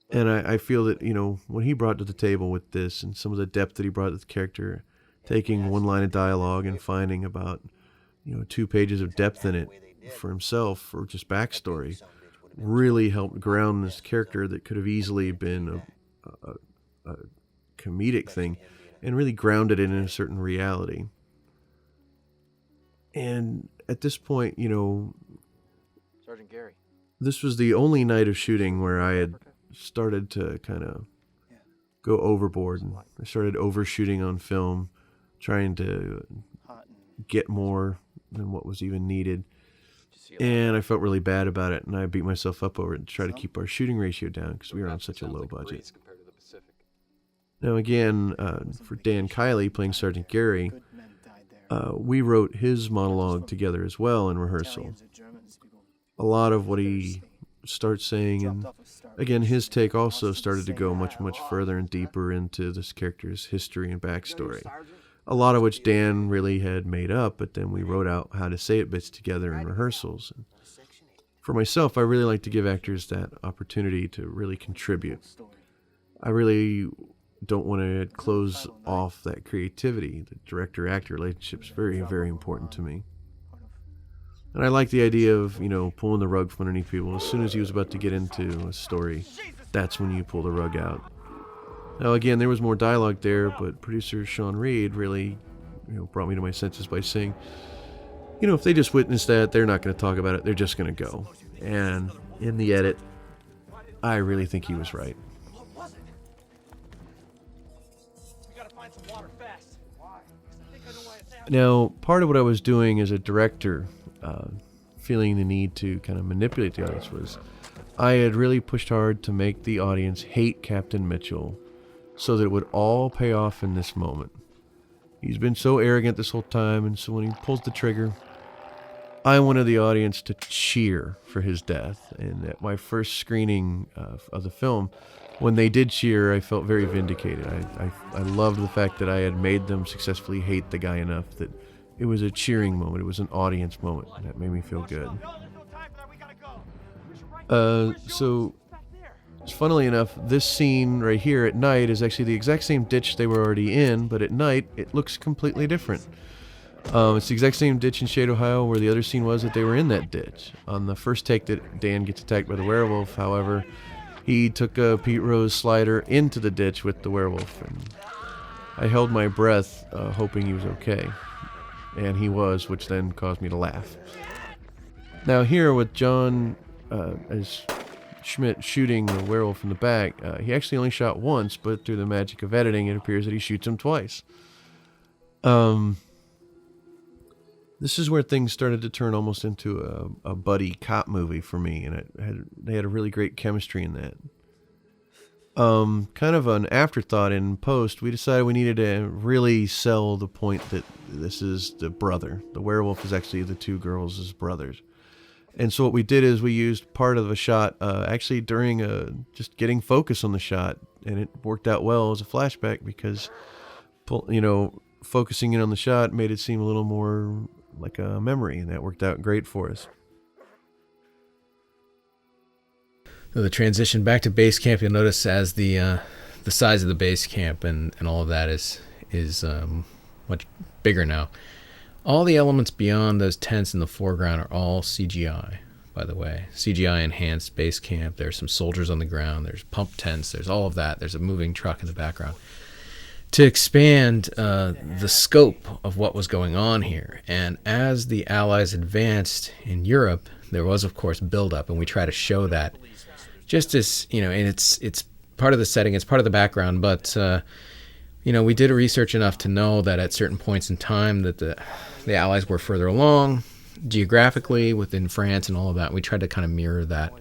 And I feel that, you know, what he brought to the table with this and some of the depth that he brought to the character, taking one line of dialogue and finding about, you know, 2 pages of depth in it for himself or just backstory, really helped ground this character that could have easily been a comedic thing, and really grounded it in a certain reality. And at this point, you know, Sergeant Gary. this was the only night of shooting where I had started to kind of go overboard, and I started overshooting on film, trying to get more than what was even needed. And I felt really bad about it, and I beat myself up over it and tried to keep our shooting ratio down because we were on such a low budget. Now again, for Dan Kiley playing Sergeant Gary, we wrote his monologue together as well in rehearsal. A lot of what he starts saying, and again, his take also started to go much, much further and deeper into this character's history and backstory. A lot of which Dan really had made up, but then we wrote out how to say it bits together in rehearsals. And for myself, I really like to give actors that opportunity to really contribute. I really don't want to close off that creativity. The director-actor relationship is very, very important to me. And I like the idea of, you know, pulling the rug from underneath people. As soon as he was about to get into a story, that's when you pull the rug out. Now, again, there was more dialogue there, but producer Sean Reed really, you know, brought me to my senses by saying, you know, if they just witness that, they're not going to talk about it. They're just going to go. And in the edit, I really think he was right. What was it? We gotta find some water fast. Why? I think I know why it's happening. Now, part of what I was doing as a director, feeling the need to kind of manipulate the audience, was I had really pushed hard to make the audience hate Captain Mitchell so that it would all pay off in this moment. He's been so arrogant this whole time, and so when he pulls the trigger, I wanted the audience to cheer for his death. And at my first screening of the film, when they did cheer, I felt very vindicated. I loved the fact that I had made them successfully hate the guy enough that it was a cheering moment. It was an audience moment, and that made me feel good. So, funnily enough, this scene right here at night is actually the exact same ditch they were already in, but at night it looks completely different. It's the exact same ditch in Shade, Ohio, where the other scene was that they were in that ditch. On the first take that Dan gets attacked by the werewolf, however, he took a Pete Rose slider into the ditch with the werewolf, and I held my breath, hoping he was okay. And he was, which then caused me to laugh. Now here with John as Schmidt shooting the werewolf in the back, he actually only shot once, but through the magic of editing, it appears that he shoots him twice. This is where things started to turn almost into a buddy cop movie for me, and they had a really great chemistry in that. Kind of an afterthought in post, we decided we needed to really sell the point that this is the brother. The werewolf is actually the two girls' brothers. And so what we did is we used part of a shot, actually during just getting focus on the shot, and it worked out well as a flashback because, focusing in on the shot made it seem a little more like a memory, and that worked out great for us. So the transition back to base camp, you'll notice as the size of the base camp and all of that is much bigger now. All the elements beyond those tents in the foreground are all CGI, by the way. CGI enhanced base camp. There's some soldiers on the ground. There's pump tents. There's all of that. There's a moving truck in the background. To expand the scope of what was going on here. And as the Allies advanced in Europe, there was, of course, buildup, and we try to show that. Just as, and it's part of the setting, it's part of the background, but, we did research enough to know that at certain points in time that the Allies were further along geographically within France and all of that. We tried to kind of mirror that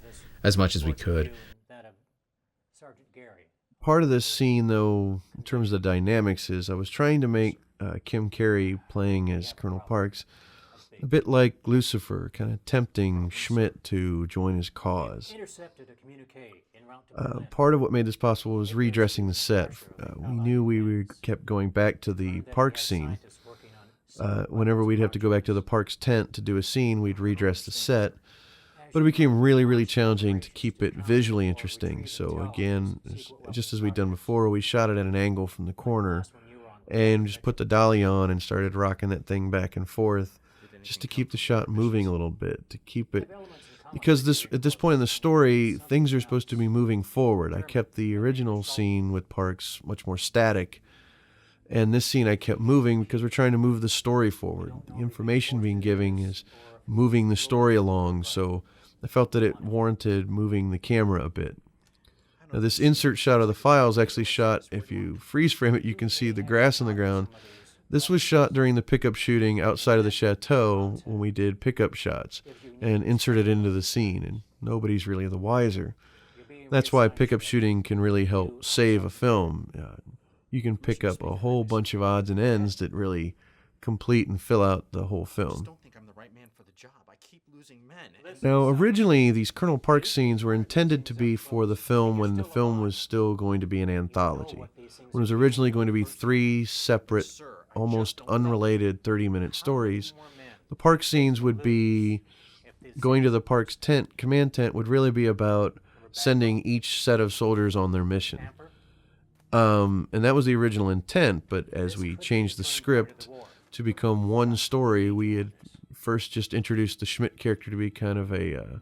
as much as we could. Part of this scene, though, in terms of the dynamics, is I was trying to make Kim Carey playing as Colonel Parks a bit like Lucifer, kind of tempting Schmidt to join his cause. Part of what made this possible was redressing the set. We knew we kept going back to the Parks scene. Whenever we'd have to go back to the Parks tent to do a scene, we'd redress the set. But it became really, really challenging to keep it visually interesting. So again, just as we'd done before, we shot it at an angle from the corner and just put the dolly on and started rocking that thing back and forth just to keep the shot moving a little bit, to keep it... Because at this point in the story, things are supposed to be moving forward. I kept the original scene with Parks much more static, and this scene I kept moving because we're trying to move the story forward. The information being given is moving the story along, so I felt that it warranted moving the camera a bit. Now this insert shot of the file is actually shot, if you freeze frame it, you can see the grass on the ground. This was shot during the pickup shooting outside of the chateau when we did pickup shots and inserted into the scene, and nobody's really the wiser. That's why pickup shooting can really help save a film. You can pick up a whole bunch of odds and ends that really complete and fill out the whole film. Now, originally, these Colonel Parks scenes were intended to be for the film when the film was still going to be an anthology. When it was originally going to be 3 separate, almost unrelated 30-minute stories, the Parks scenes would be going to the Parks tent, command tent, would really be about sending each set of soldiers on their mission. And that was the original intent, but as we changed the script to become one story, we had first just introduced the Schmidt character to be kind of a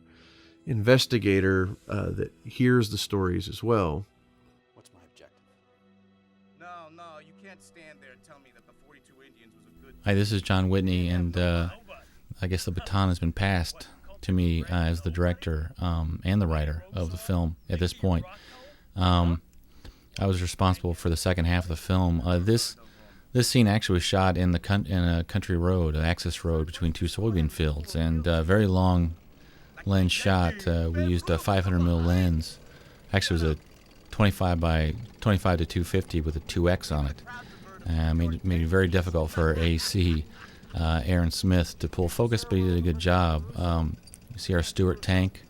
investigator that hears the stories as well. What's my objective? No, you can't stand there and tell me that the 42 Indians was a good... Hi, this is John Whitney, and I guess the baton has been passed to me as the director and the writer of the film at this point. I was responsible for the second half of the film. This scene actually was shot in a country road, an access road between 2 soybean fields, and a very long lens shot. We used a 500mm lens. Actually, it was a 25 to 250 with a 2x on it. Made it very difficult for AC, Aaron Smith, to pull focus, but he did a good job. You see our Stuart tank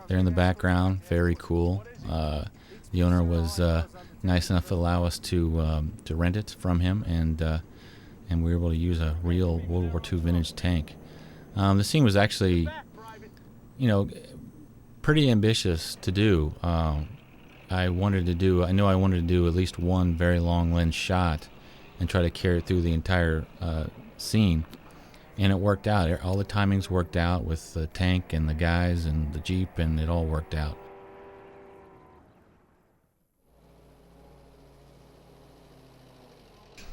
there in the background, very cool. The owner was nice enough to allow us to rent it from him, and we were able to use a real World War II vintage tank. The scene was actually, pretty ambitious to do. I wanted to do at least one very long lens shot and try to carry it through the entire scene, and it worked out. All the timings worked out with the tank and the guys and the Jeep, and it all worked out.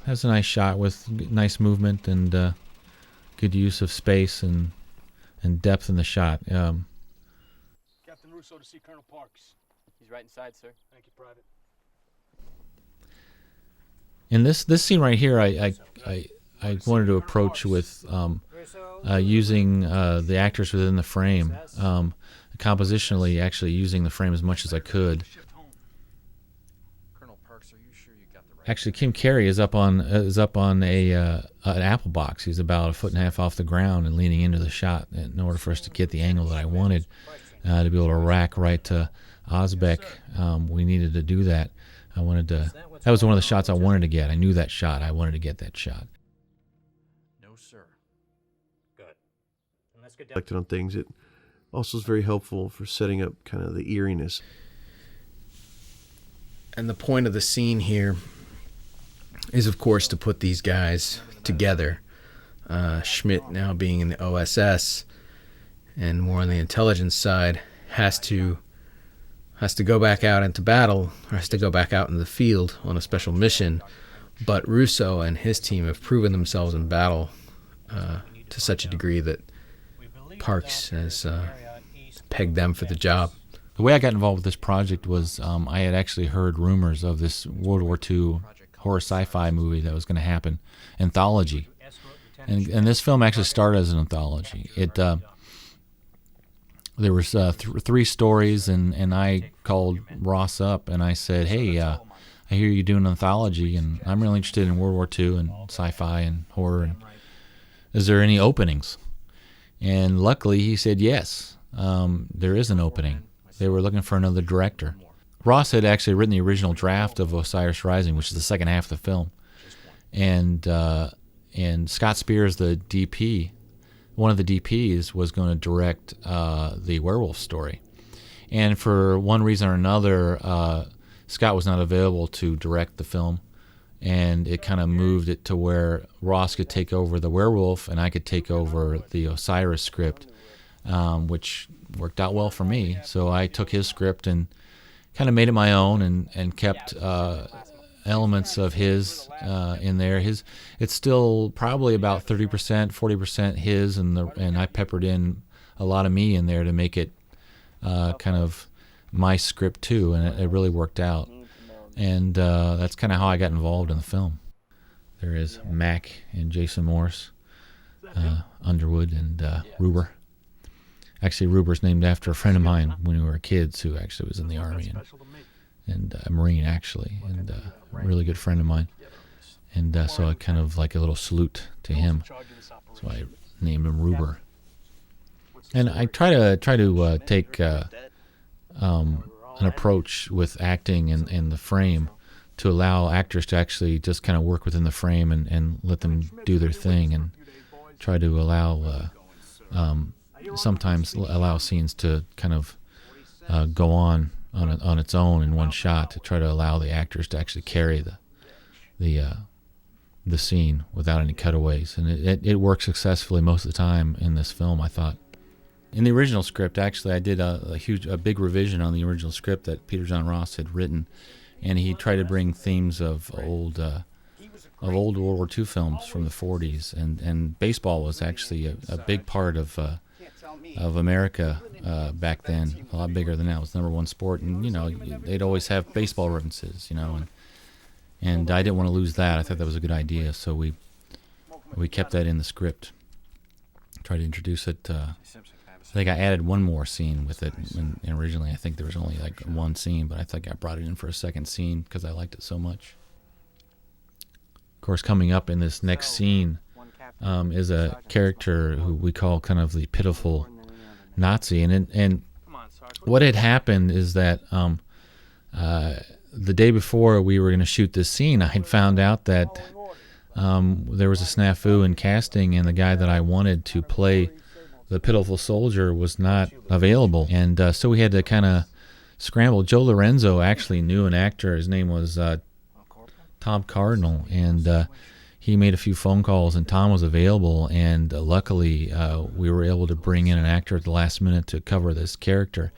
That's a nice shot with nice movement, and good use of space and depth in the shot. Captain Russo to see Colonel Parks. He's right inside, sir. Thank you, Private. In this scene right here, I wanted to approach with using the actors within the frame, compositionally actually using the frame as much as I could. Colonel Parks, are you sure you got the right? Actually, Kim Carey is up on an apple box. He's about 1.5 feet off the ground and leaning into the shot in order for us to get the angle that I wanted to be able to rack right to Osbeck. We needed to do that. That was one of the shots I wanted to get. I knew that shot. I wanted to get that shot. No, sir. Good. And let's get down. Reflected on things. It also is very helpful for setting up kind of the eeriness. And the point of the scene here is, of course, to put these guys together. Schmidt, now being in the OSS and more on the intelligence side, has to go back out into battle, or has to go back out in the field on a special mission. But Russo and his team have proven themselves in battle to such a degree that Parks has pegged them for the job. The way I got involved with this project was I had actually heard rumors of this World War II horror sci-fi movie that was going to happen, anthology. And this film actually started as an anthology. There was 3 stories, and I called Ross up and I said, hey, I hear you doing an anthology, and I'm really interested in World War II and sci-fi and horror. And is there any openings? And luckily he said yes, there is an opening. They were looking for another director. Ross had actually written the original draft of Osiris Rising, which is the second half of the film. And Scott Spears, the DP, one of the DPs, was going to direct the werewolf story. And for one reason or another, Scott was not available to direct the film, and it kind of moved it to where Ross could take over the werewolf and I could take over the Osiris script, which worked out well for me. So I took his script and kind of made it my own and kept elements of his in there. It's still probably about 30%, 40% his, and I peppered in a lot of me in there to make it kind of my script too, and it really worked out. And that's kind of how I got involved in the film. There is Mac and Jason Morris, Underwood, and Ruber. Actually, Ruber's named after a friend of mine when we were kids who actually was in the Army and a Marine, actually, and a really good friend of mine. And so I kind of like a little salute to him. So I named him Ruber. And I try to take an approach with acting and the frame to allow actors to actually just kind of work within the frame and let them do their thing, and try to allow sometimes allow scenes to kind of go on its own in one shot, to try to allow the actors to actually carry the scene without any cutaways. And it worked successfully most of the time in this film, I thought. In the original script, actually, I did a big revision on the original script that Peter John Ross had written, and he tried to bring themes of old World War II films from the 40s, and baseball was actually a big part of America back then, a lot bigger than now. It was the #1 sport, and they'd always have baseball references, and I didn't want to lose that. I thought that was a good idea, so we kept that in the script. Tried to introduce it. I think I added one more scene with it, and originally I think there was only like one scene, but I think I brought it in for a second scene because I liked it so much. Of course, coming up in this next scene is a character who we call kind of the pitiful Nazi, and what had happened is that the day before we were going to shoot this scene, I had found out that there was a snafu in casting, and the guy that I wanted to play the pitiful soldier was not available, and so we had to kind of scramble. Joe Lorenzo actually knew an actor. His name was Tom Cardinal, and he made a few phone calls, and Tom was available, and luckily we were able to bring in an actor at the last minute to cover this character,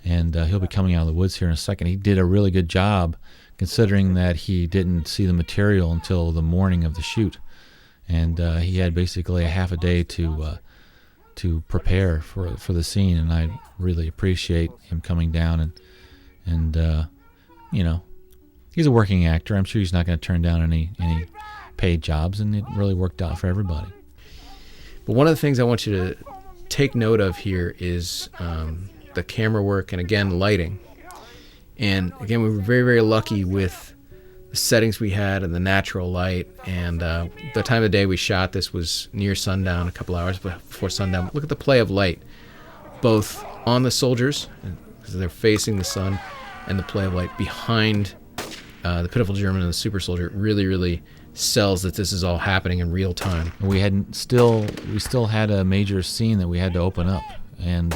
and he'll be coming out of the woods here in a second. He did a really good job, considering that he didn't see the material until the morning of the shoot, and he had basically a half a day to prepare for the scene, and I really appreciate him coming down and you know, he's a working actor. I'm sure he's not going to turn down any paid jobs, and it really worked out for everybody. But one of the things I want you to take note of here is the camera work and, again, lighting. And again, we were very, very lucky with the settings we had and the natural light. And the time of day we shot this was near sundown, a couple hours before sundown. Look at the play of light, both on the soldiers, because they're facing the sun, and the play of light behind the pitiful German and the super soldier. It really, really sells that this is all happening in real time. We still had a major scene that we had to open up, and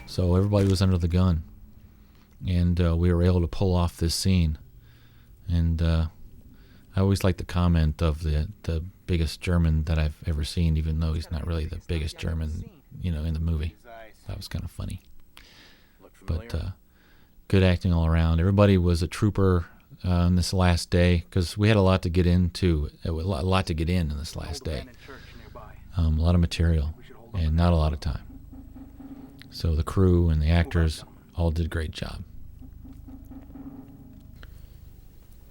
so everybody was under the gun, and we were able to pull off this scene. And I always like the comment of the biggest German that I've ever seen, even though he's not really the biggest German, in the movie. That was kind of funny. But good acting all around. Everybody was a trooper on this last day, because we had a lot to get into, a lot to get in this last day. A lot of material and not a lot of time. So the crew and the actors all did a great job.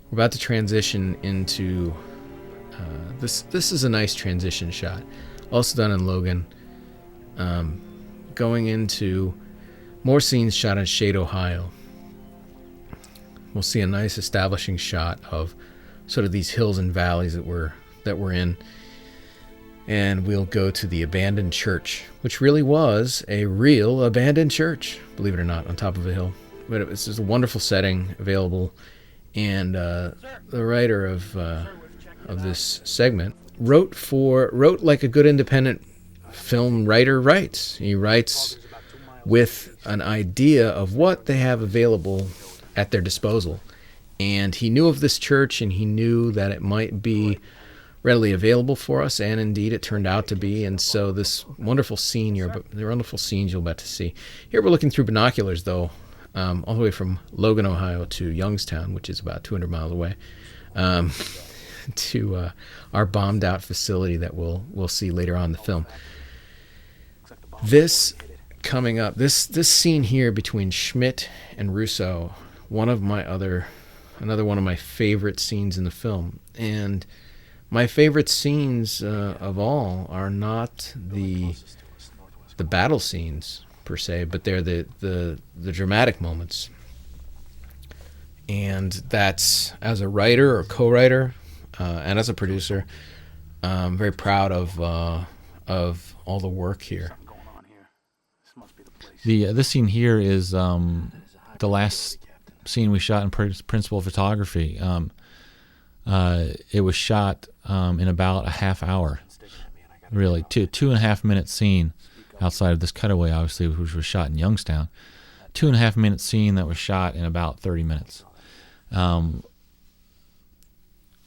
We're about to transition into this. This is a nice transition shot, also done in Logan. Going into more scenes shot in Shade, Ohio. We'll see a nice establishing shot of sort of these hills and valleys that we're in, and we'll go to the abandoned church, which really was a real abandoned church, believe it or not, on top of a hill. But it was just a wonderful setting available. And the writer of this segment wrote like a good independent film writer writes. He writes with an idea of what they have available at their disposal. And he knew of this church, and he knew that it might be readily available for us, and indeed it turned out to be. And so this wonderful scene here, the wonderful scenes you'll about to see. Here we're looking through binoculars, though, all the way from Logan, Ohio to Youngstown, which is about 200 miles away, to our bombed out facility that we'll see later on in the film. This coming up, this scene here between Schmidt and Russo, another one of my favorite scenes in the film. And my favorite scenes of all are not the battle scenes per se, but they're the dramatic moments. And that's, as a writer or co-writer and as a producer, I'm very proud of all the work here. This scene here is the last scene we shot in principal photography. It was shot in about a half hour, really, 2.5 minute scene outside of this cutaway, obviously, which was shot in Youngstown. 2.5 minute scene that was shot in about 30 minutes.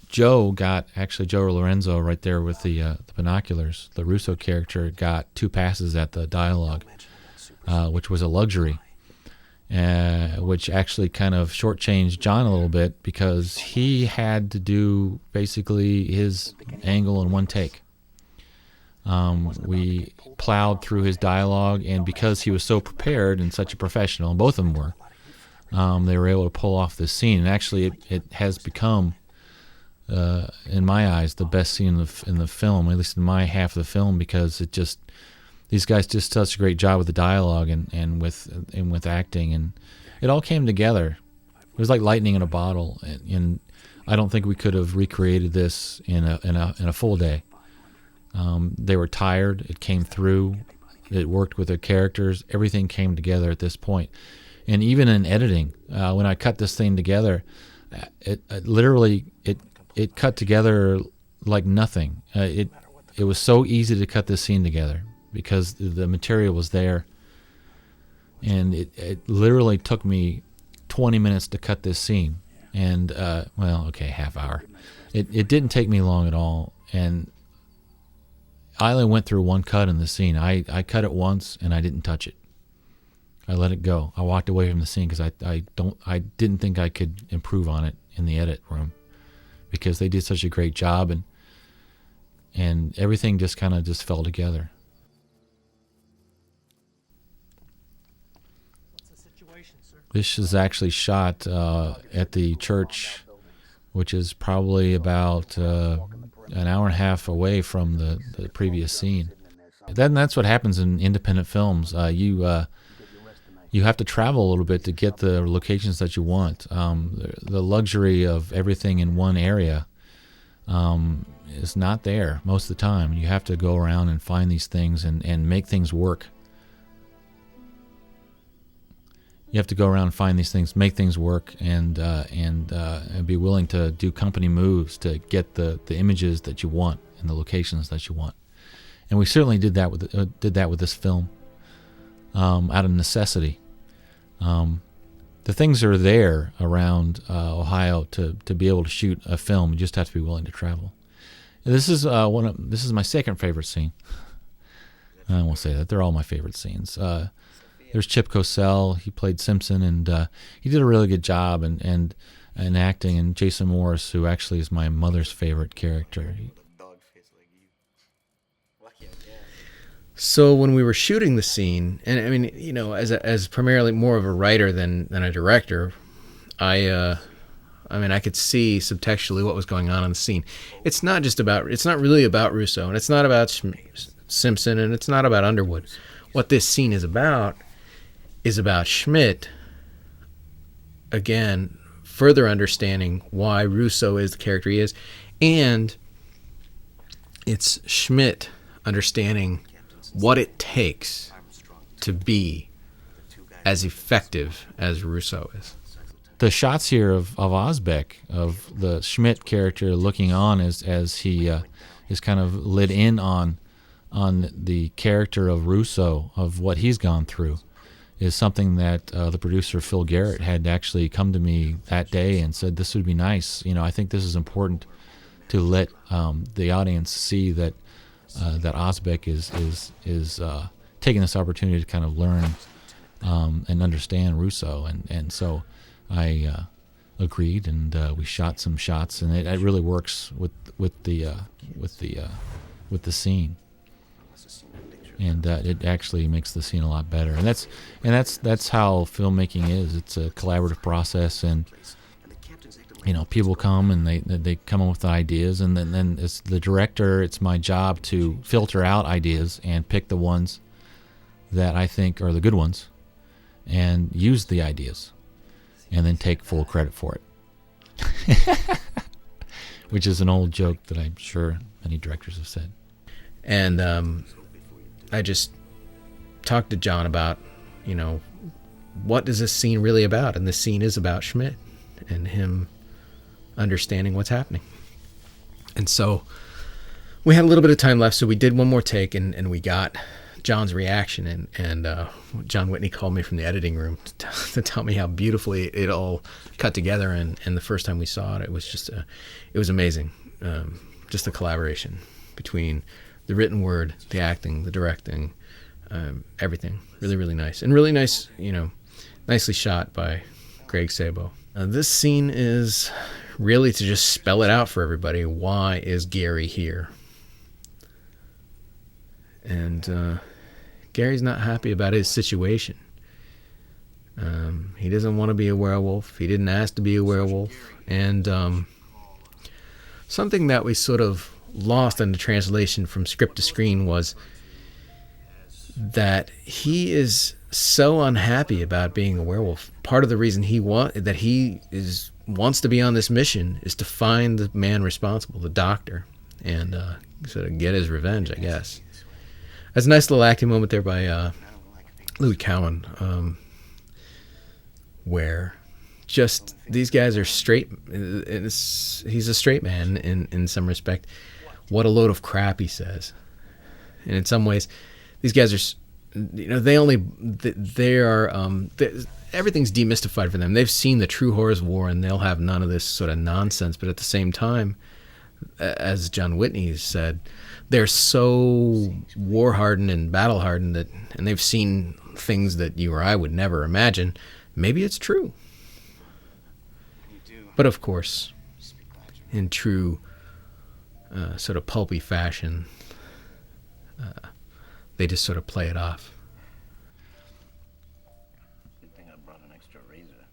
Joe Lorenzo, right there with the binoculars, the Russo character, got 2 passes at the dialogue, which was a luxury, which actually kind of shortchanged John a little bit, because he had to do basically his angle in one take. We plowed through his dialogue, and because he was so prepared and such a professional, and both of them were, they were able to pull off this scene. And actually, it has become, in my eyes, the best scene in the film, at least in my half of the film, because these guys just did such a great job with the dialogue and with acting, and it all came together. It was like lightning in a bottle, and I don't think we could have recreated this in a full day. They were tired. It came through. It worked with the characters. Everything came together at this point. And even in editing, when I cut this thing together, it literally cut together like nothing. It was so easy to cut this scene together because the material was there. And it literally took me 20 minutes to cut this scene. And, half hour. It didn't take me long at all. And I only went through one cut in the scene. I cut it once and I didn't touch it. I let it go. I walked away from the scene because I didn't think I could improve on it in the edit room, because they did such a great job. And and everything just kind of just fell together. This is actually shot at the church, which is probably about an hour and a half away from the previous scene. Then that's what happens in independent films. You have to travel a little bit to get the locations that you want. The luxury of everything in one area is not there most of the time. You have to go around and find these things and make things work. You have to go around and find these things, make things work, and be willing to do company moves to get the images that you want and the locations that you want. And we certainly did that with this film, out of necessity. The things are there around Ohio to be able to shoot a film. You just have to be willing to travel. This is my second favorite scene. I won't say that; they're all my favorite scenes. There's Chip Cosell. He played Simpson, and he did a really good job and acting. And Jason Morris, who actually is my mother's favorite character. So when we were shooting the scene, and I mean, you know, as primarily more of a writer than a director, I could see subtextually what was going on in the scene. It's not really about Russo, and it's not about Simpson, and it's not about Underwood. What this scene is about Schmidt, again, further understanding why Russo is the character he is, and it's Schmidt understanding what it takes to be as effective as Russo is. The shots here of Osbeck, of the Schmidt character looking on as he is kind of lit in on the character of Russo, of what he's gone through, is something that the producer Phil Garrett had actually come to me that day and said, this would be nice. You know, I think this is important to let the audience see that Osbeck is taking this opportunity to kind of learn and understand Russo, and so I agreed, and we shot some shots, and it really works with the scene. And it actually makes the scene a lot better, and that's how filmmaking is. It's a collaborative process, and you know, people come and they come up with ideas, and then as the director, it's my job to filter out ideas and pick the ones that I think are the good ones, and use the ideas, and then take full credit for it. Which is an old joke that I'm sure many directors have said. And I just talked to John about, you know, what is this scene really about? And this scene is about Schmidt and him understanding what's happening. And so we had a little bit of time left, so we did one more take, and we got John's reaction. And John Whitney called me from the editing room to tell me how beautifully it all cut together. And the first time we saw it, it was just it was amazing. Just the collaboration between the written word, the acting, the directing, everything. Really, really nice. And really nice, you know, nicely shot by Greg Sabo. This scene is really to just spell it out for everybody. Why is Gary here? And Gary's not happy about his situation. He doesn't want to be a werewolf. He didn't ask to be a werewolf. And something that we sort of lost in the translation from script to screen was that he is so unhappy about being a werewolf. Part of the reason he wants to be on this mission is to find the man responsible, the doctor, and sort of get his revenge, I guess. That's a nice little acting moment there by Louis Cowan, where just these guys are straight. He's a straight man in some respect. What a load of crap, he says. And in some ways, these guys are, you know, everything's demystified for them. They've seen the true horrors of war, and they'll have none of this sort of nonsense. But at the same time, as John Whitney said, they're so war-hardened and battle-hardened and they've seen things that you or I would never imagine. Maybe it's true. But of course, in true sort of pulpy fashion, they just sort of play it off. Good thing I brought an extra razor.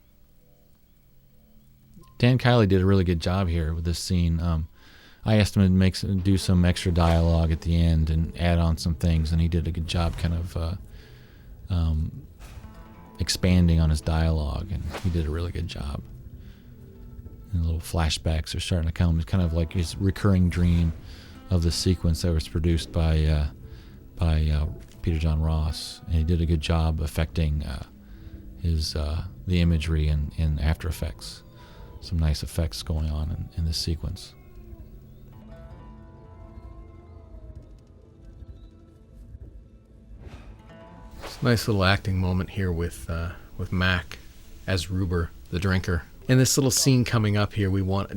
Dan Kiley did a really good job here with this scene. I asked him to do some extra dialogue at the end and add on some things, and he did a good job kind of expanding on his dialogue, and he did a really good job. And little flashbacks are starting to come. It's kind of like his recurring dream of the sequence that was produced by Peter John Ross, and he did a good job affecting the imagery in After Effects. Some nice effects going on in this sequence. It's a nice little acting moment here with Mac as Ruber, the drinker. In this little scene coming up here,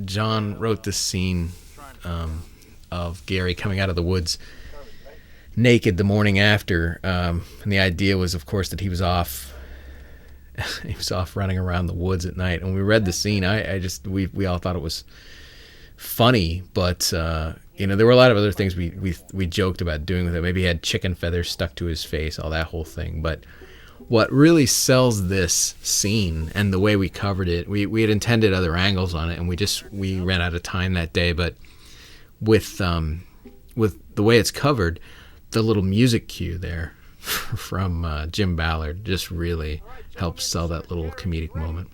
John wrote this scene of Gary coming out of the woods naked the morning after, and the idea was, of course, that he was off running around the woods at night. And we read the scene, we all thought it was funny, but there were a lot of other things we joked about doing with it. Maybe he had chicken feathers stuck to his face, all that whole thing. But what really sells this scene and the way we covered it, we had intended other angles on it, and we ran out of time that day. But with the way it's covered, the little music cue there from Jim Ballard just really helps sell that little comedic moment.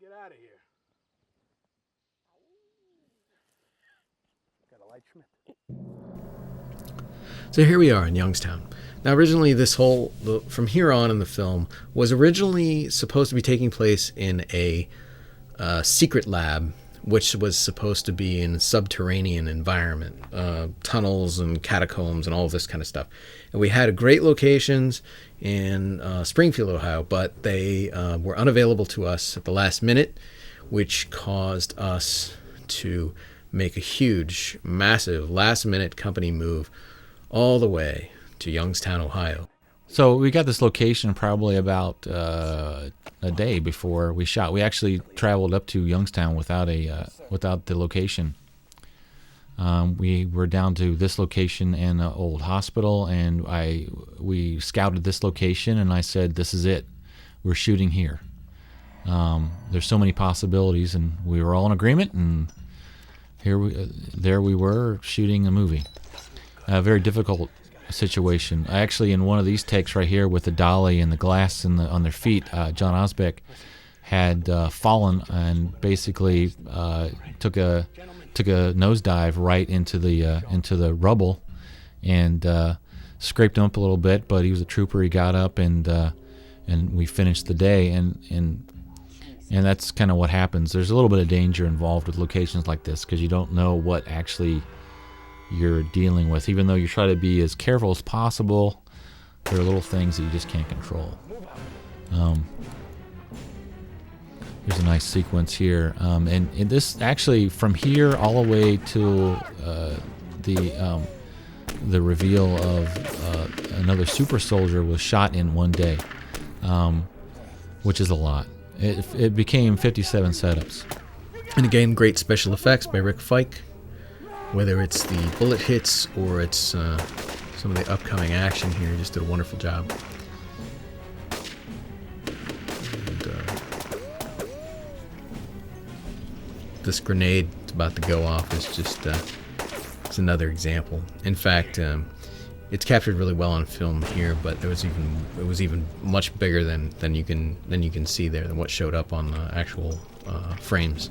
Get out of here. Got a light, Schmidt? So here we are in Youngstown. Now, originally, from here on in the film, was originally supposed to be taking place in a secret lab, which was supposed to be in a subterranean environment, tunnels and catacombs and all of this kind of stuff. And we had great locations in Springfield, Ohio, but they were unavailable to us at the last minute, which caused us to make a huge, massive, last-minute company move all the way to Youngstown, Ohio. So we got this location probably about a day before we shot. We actually traveled up to Youngstown without the location. We were down to this location and an old hospital, and we scouted this location, and I said, "This is it. We're shooting here." There's so many possibilities, and we were all in agreement, and there we were shooting a movie. A very difficult situation. Actually, in one of these takes right here with the dolly and the glass on their feet, John Osbeck had fallen and basically took a nosedive right into the rubble and scraped him up a little bit. But he was a trooper. He got up and we finished the day. And that's kind of what happens. There's a little bit of danger involved with locations like this because you don't know what actually you're dealing with. Even though you try to be as careful as possible, there are little things that you just can't control. There's a nice sequence here, and this actually from here all the way to the reveal of another super soldier was shot in one day, which is a lot. It became 57 setups. And again, great special effects by Rick Fike. Whether it's the bullet hits or it's some of the upcoming action here, he just did a wonderful job. And this grenade that's about to go off is just it's another example. In fact, it's captured really well on film here, but it was even much bigger than you can see there, than what showed up on the actual frames.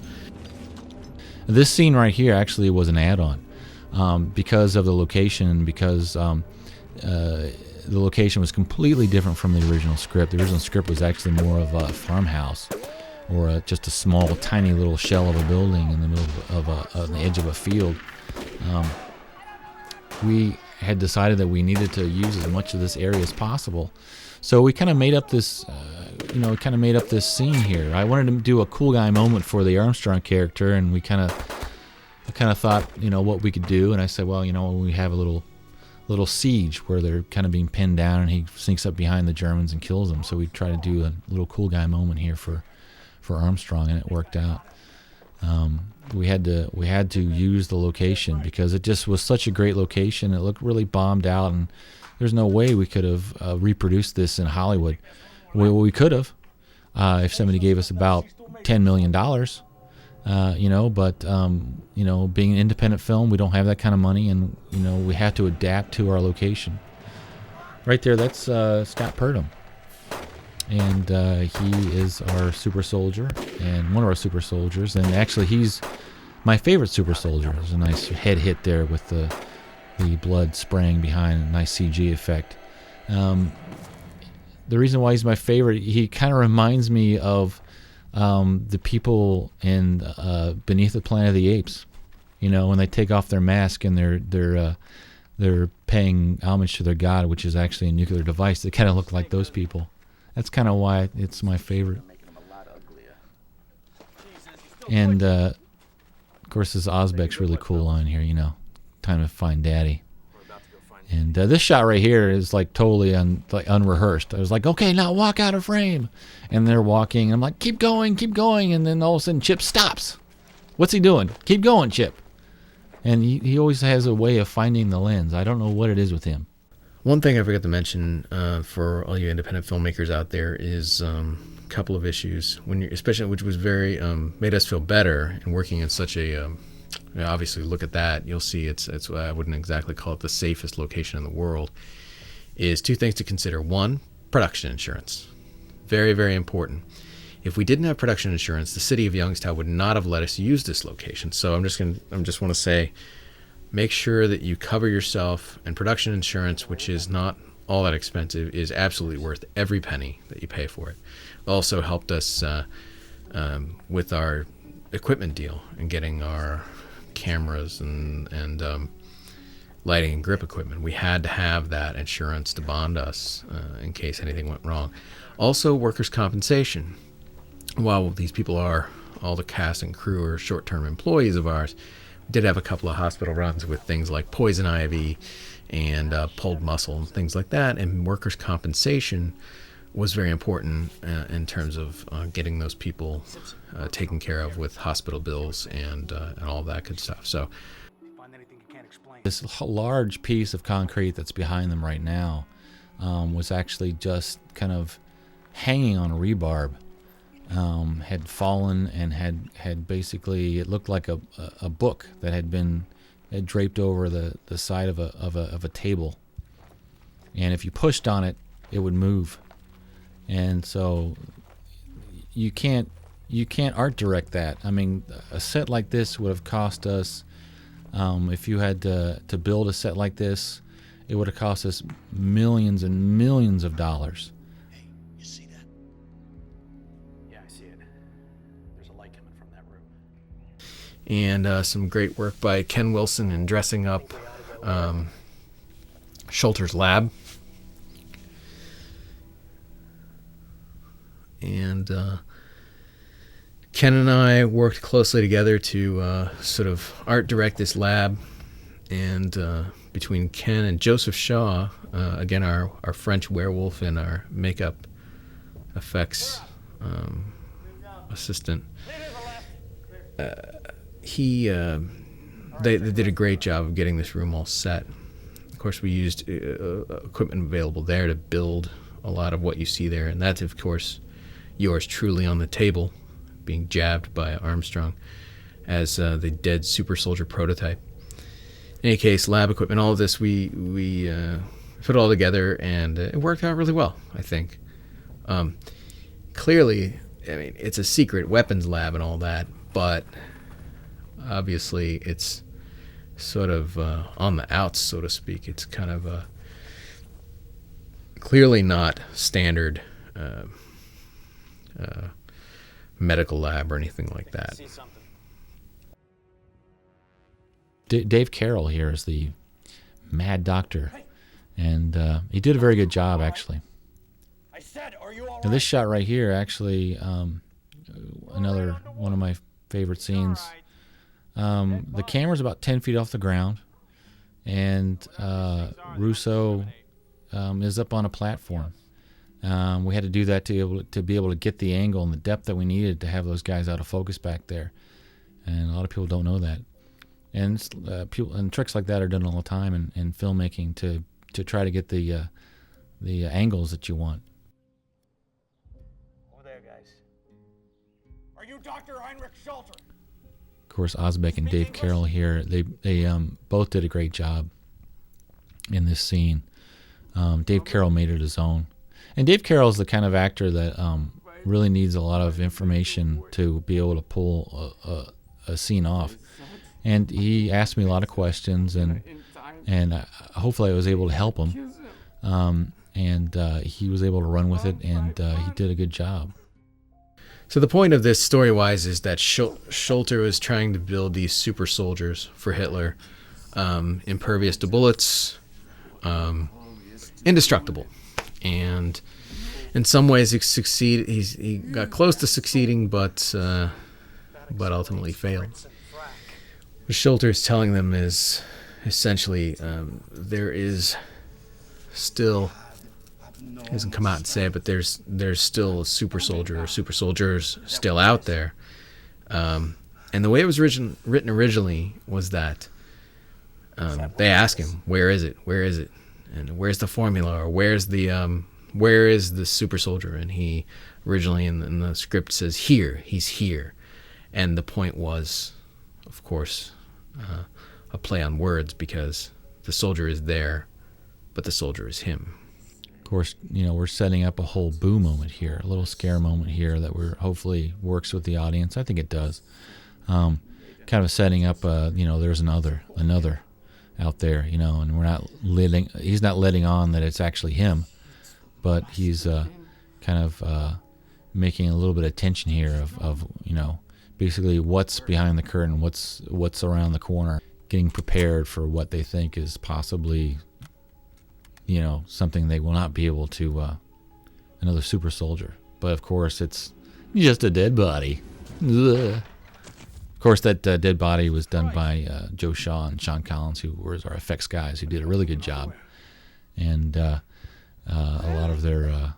This scene right here actually was an add-on because of the location, because the location was completely different from the original script. The original script was actually more of a farmhouse or just a small, tiny little shell of a building in the middle of on the edge of a field. We had decided that we needed to use as much of this area as possible. So we kind of made up this, this scene here. I wanted to do a cool guy moment for the Armstrong character, and I kind of thought, what we could do. And I said, well, we have a little siege where they're kind of being pinned down, and he sneaks up behind the Germans and kills them. So we try to do a little cool guy moment here for Armstrong, and it worked out. We had to use the location because it just was such a great location. It looked really bombed out, and there's no way we could have reproduced this in Hollywood. We could have if somebody gave us about $10 million. But being an independent film, we don't have that kind of money, and we have to adapt to our location. Right there, that's Scott Purdom, and he is our super soldier, and one of our super soldiers, and actually he's my favorite super soldier. There's a nice head hit there with the blood spraying behind, a nice CG effect. The reason why he's my favorite, he kind of reminds me of the people in Beneath the Planet of the Apes, when they take off their mask and they're paying homage to their god, which is actually a nuclear device. They kind of look like those people. That's kind of why it's my favorite. And of course, this Ozbek's really cool on here. Time to find Daddy. And this shot right here is like totally unrehearsed. I was like, okay, now walk out of frame. And they're walking. And I'm like, keep going. And then all of a sudden, Chip stops. What's he doing? Keep going, Chip. And he always has a way of finding the lens. I don't know what it is with him. One thing I forgot to mention for all you independent filmmakers out there is a couple of issues, especially which was very made us feel better in working in such a obviously look at that, you'll see it's I wouldn't exactly call it the safest location in the world. Is two things to consider. One, production insurance, very, very important. If we didn't have production insurance, the city of Youngstown would not have let us use this location. So I just want to say, make sure that you cover yourself, and production insurance, which is not all that expensive, is absolutely worth every penny that you pay for it. It also helped us with our equipment deal and getting our cameras and lighting and grip equipment. We had to have that insurance to bond us in case anything went wrong. Also, workers' compensation. While these people are, all the cast and crew are short-term employees of ours, we did have a couple of hospital runs with things like poison ivy and pulled muscle and things like that, and workers' compensation was very important in terms of getting those people taken care of with hospital bills and all that good stuff. So this large piece of concrete that's behind them right now was actually just kind of hanging on a rebarb. Had fallen and had basically, it looked like a book that had draped over the side of a table, and if you pushed on it, it would move. And so you can't art direct that. I mean, a set like this would have cost us, if you had to build a set like this, it would have cost us millions and millions of dollars. Hey, you see that? Yeah, I see it. There's a light coming from that room. And some great work by Ken Wilson in dressing up Schulter's lab. And Ken and I worked closely together to sort of art direct this lab. And between Ken and Joseph Shaw, again, our French werewolf and our makeup effects assistant, they did a great job of getting this room all set. Of course, we used equipment available there to build a lot of what you see there. And that's, of course, yours truly on the table, being jabbed by Armstrong as the dead super soldier prototype. In any case, lab equipment, all of this, we put it all together, and it worked out really well, I think. Clearly, I mean, it's a secret weapons lab and all that, but obviously it's sort of on the outs, so to speak. It's kind of clearly not standard medical lab or anything like that. Dave Carroll here is the Mad Doctor, and he did a very good job, actually. Now, this shot right here, actually, another one of my favorite scenes. The camera's about 10 feet off the ground, and Russo is up on a platform. We had to do that to be able to get the angle and the depth that we needed to have those guys out of focus back there. and a lot of people don't know that. And people and tricks like that are done all the time in filmmaking to try to get the angles that you want. Over there, guys. Are you Dr. Heinrich Schulter? Of course, Osbeck and Dave Carroll here, they both did a great job in this scene. Dave Carroll made it his own. And Dave Carroll is the kind of actor that really needs a lot of information to be able to pull a scene off. And he asked me a lot of questions, and hopefully I was able to help him. And he was able to run with it, and he did a good job. So the point of this, story-wise, is that Schulter was trying to build these super soldiers for Hitler, impervious to bullets, indestructible, and in some ways he succeeded. He got close to succeeding, but ultimately failed. What Schulter is telling them is essentially there is still, he doesn't come out and say it, but there's still a super soldier or super soldiers still out there. And the way it was written originally was that they ask him, where is it? Where is it? And where's the formula? Or where is the super soldier? And he originally in the script says, here, he's here. And the point was, of course, a play on words, because the soldier is there, but the soldier is him. Of course, we're setting up a whole boo moment here, a little scare moment here that we're hopefully works with the audience. I think it does. Kind of setting up, there's another out there, and we're not he's not letting on that it's actually him, but he's kind of making a little bit of tension here of basically what's behind the curtain, what's around the corner, getting prepared for what they think is possibly something they will not be able to, another super soldier. But of course, it's just a dead body. Ugh. Of course, that dead body was done by Joe Shaw and Sean Collins, who were our effects guys, who did a really good job. And a lot of their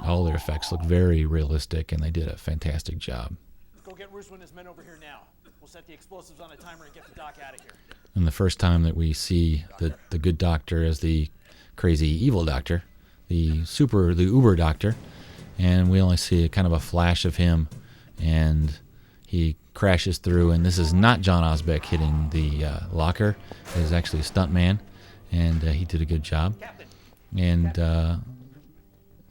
all their effects look very realistic, and they did a fantastic job. Go get Roosevelt and his men over here now. We'll set the explosives on a timer and get the doc out of here. And the first time that we see the good doctor as the crazy evil doctor, the uber doctor, and we only see a kind of a flash of him, and he crashes through, and this is not John Osbeck hitting the locker. It is actually a stuntman, and he did a good job. And an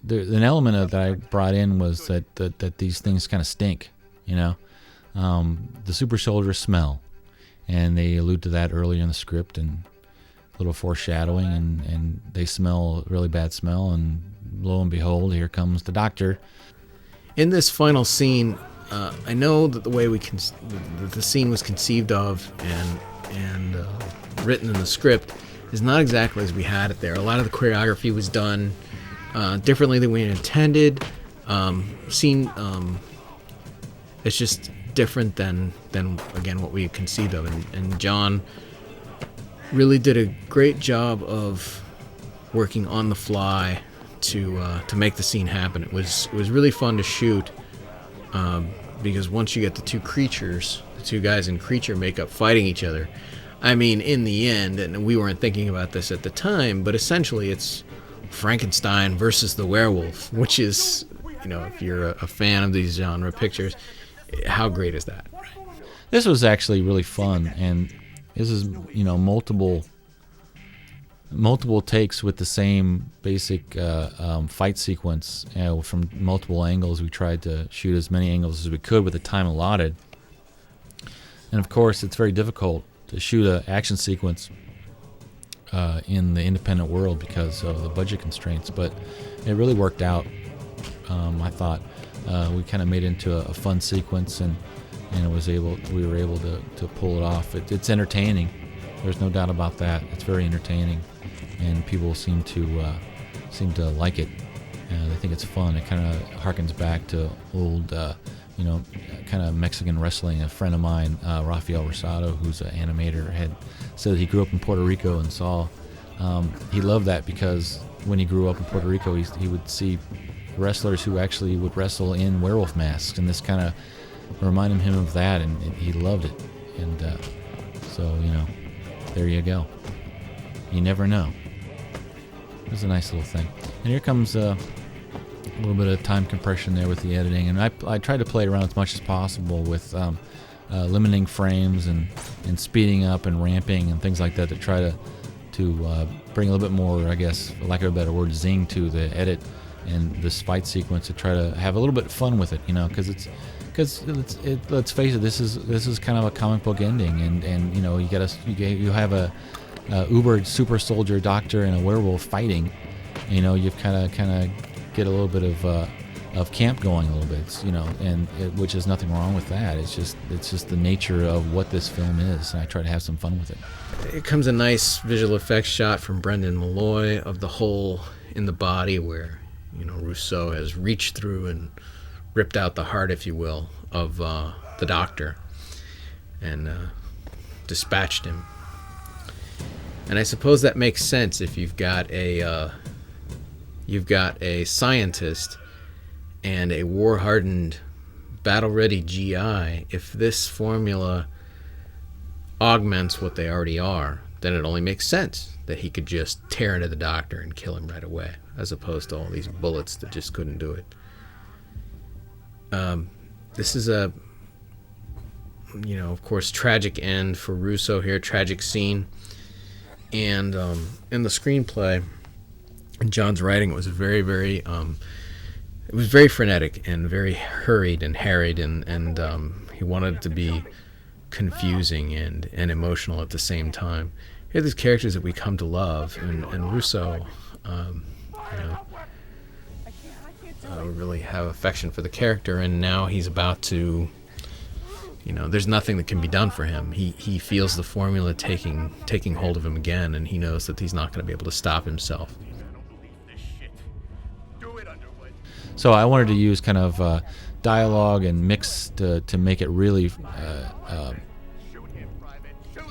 element that I brought in was that these things kind of stink, the super soldiers smell. And they allude to that earlier in the script, and a little foreshadowing, and they smell a really bad smell, and lo and behold, here comes the doctor. In this final scene, I know that the way the scene was conceived of and written in the script is not exactly as we had it there. A lot of the choreography was done differently than we had intended. It's just different than again what we conceived of, and John really did a great job of working on the fly to make the scene happen. It was really fun to shoot because once you get the two guys in creature makeup fighting each other, I mean, in the end, and we weren't thinking about this at the time, but essentially it's Frankenstein versus the werewolf, which is, if you're a fan of these genre pictures, how great is that? This was actually really fun, and this is multiple takes with the same basic fight sequence from multiple angles. We tried to shoot as many angles as we could with the time allotted, and of course it's very difficult to shoot an action sequence in the independent world because of the budget constraints, but it really worked out. I thought we kind of made it into a fun sequence, and we were able to pull it off. It's entertaining. There's no doubt about that. It's very entertaining, and people seem to like it. They think it's fun. It kind of harkens back to old, kind of Mexican wrestling. A friend of mine, Rafael Rosado, who's an animator, had said that he grew up in Puerto Rico and saw. He loved that because when he grew up in Puerto Rico, he would see wrestlers who actually would wrestle in werewolf masks, and this kind of reminded him of that, and he loved it. And so, there you go. You never know. It was a nice little thing. And here comes a little bit of time compression there with the editing. And I tried to play around as much as possible with limiting frames and speeding up and ramping and things like that to try to bring a little bit more, I guess, for lack of a better word, zing to the edit and this fight sequence, to try to have a little bit of fun with it, because let's face it, this is kind of a comic book ending, and you have a uber super soldier doctor and a werewolf fighting. You've kind of get a little bit of camp going a little bit, which is nothing wrong with that. It's just the nature of what this film is, and I try to have some fun with it. It comes a nice visual effects shot from Brendan Malloy of the hole in the body where, Rousseau has reached through and ripped out the heart, if you will, of the doctor and dispatched him. And I suppose that makes sense if you've got a scientist and a war-hardened, battle-ready GI. If this formula augments what they already are, then it only makes sense that he could just tear into the doctor and kill him right away, as opposed to all these bullets that just couldn't do it. This is a, of course, tragic end for Russo here, tragic scene. And in the screenplay, John's writing was very, very, it was very frenetic and very hurried and harried, and he wanted it to be confusing and emotional at the same time. Here are these characters that we come to love, and Russo, really have affection for the character, and now he's about to, there's nothing that can be done for him. He feels the formula taking hold of him again, and he knows that he's not going to be able to stop himself. So I wanted to use kind of dialogue and mix to make it really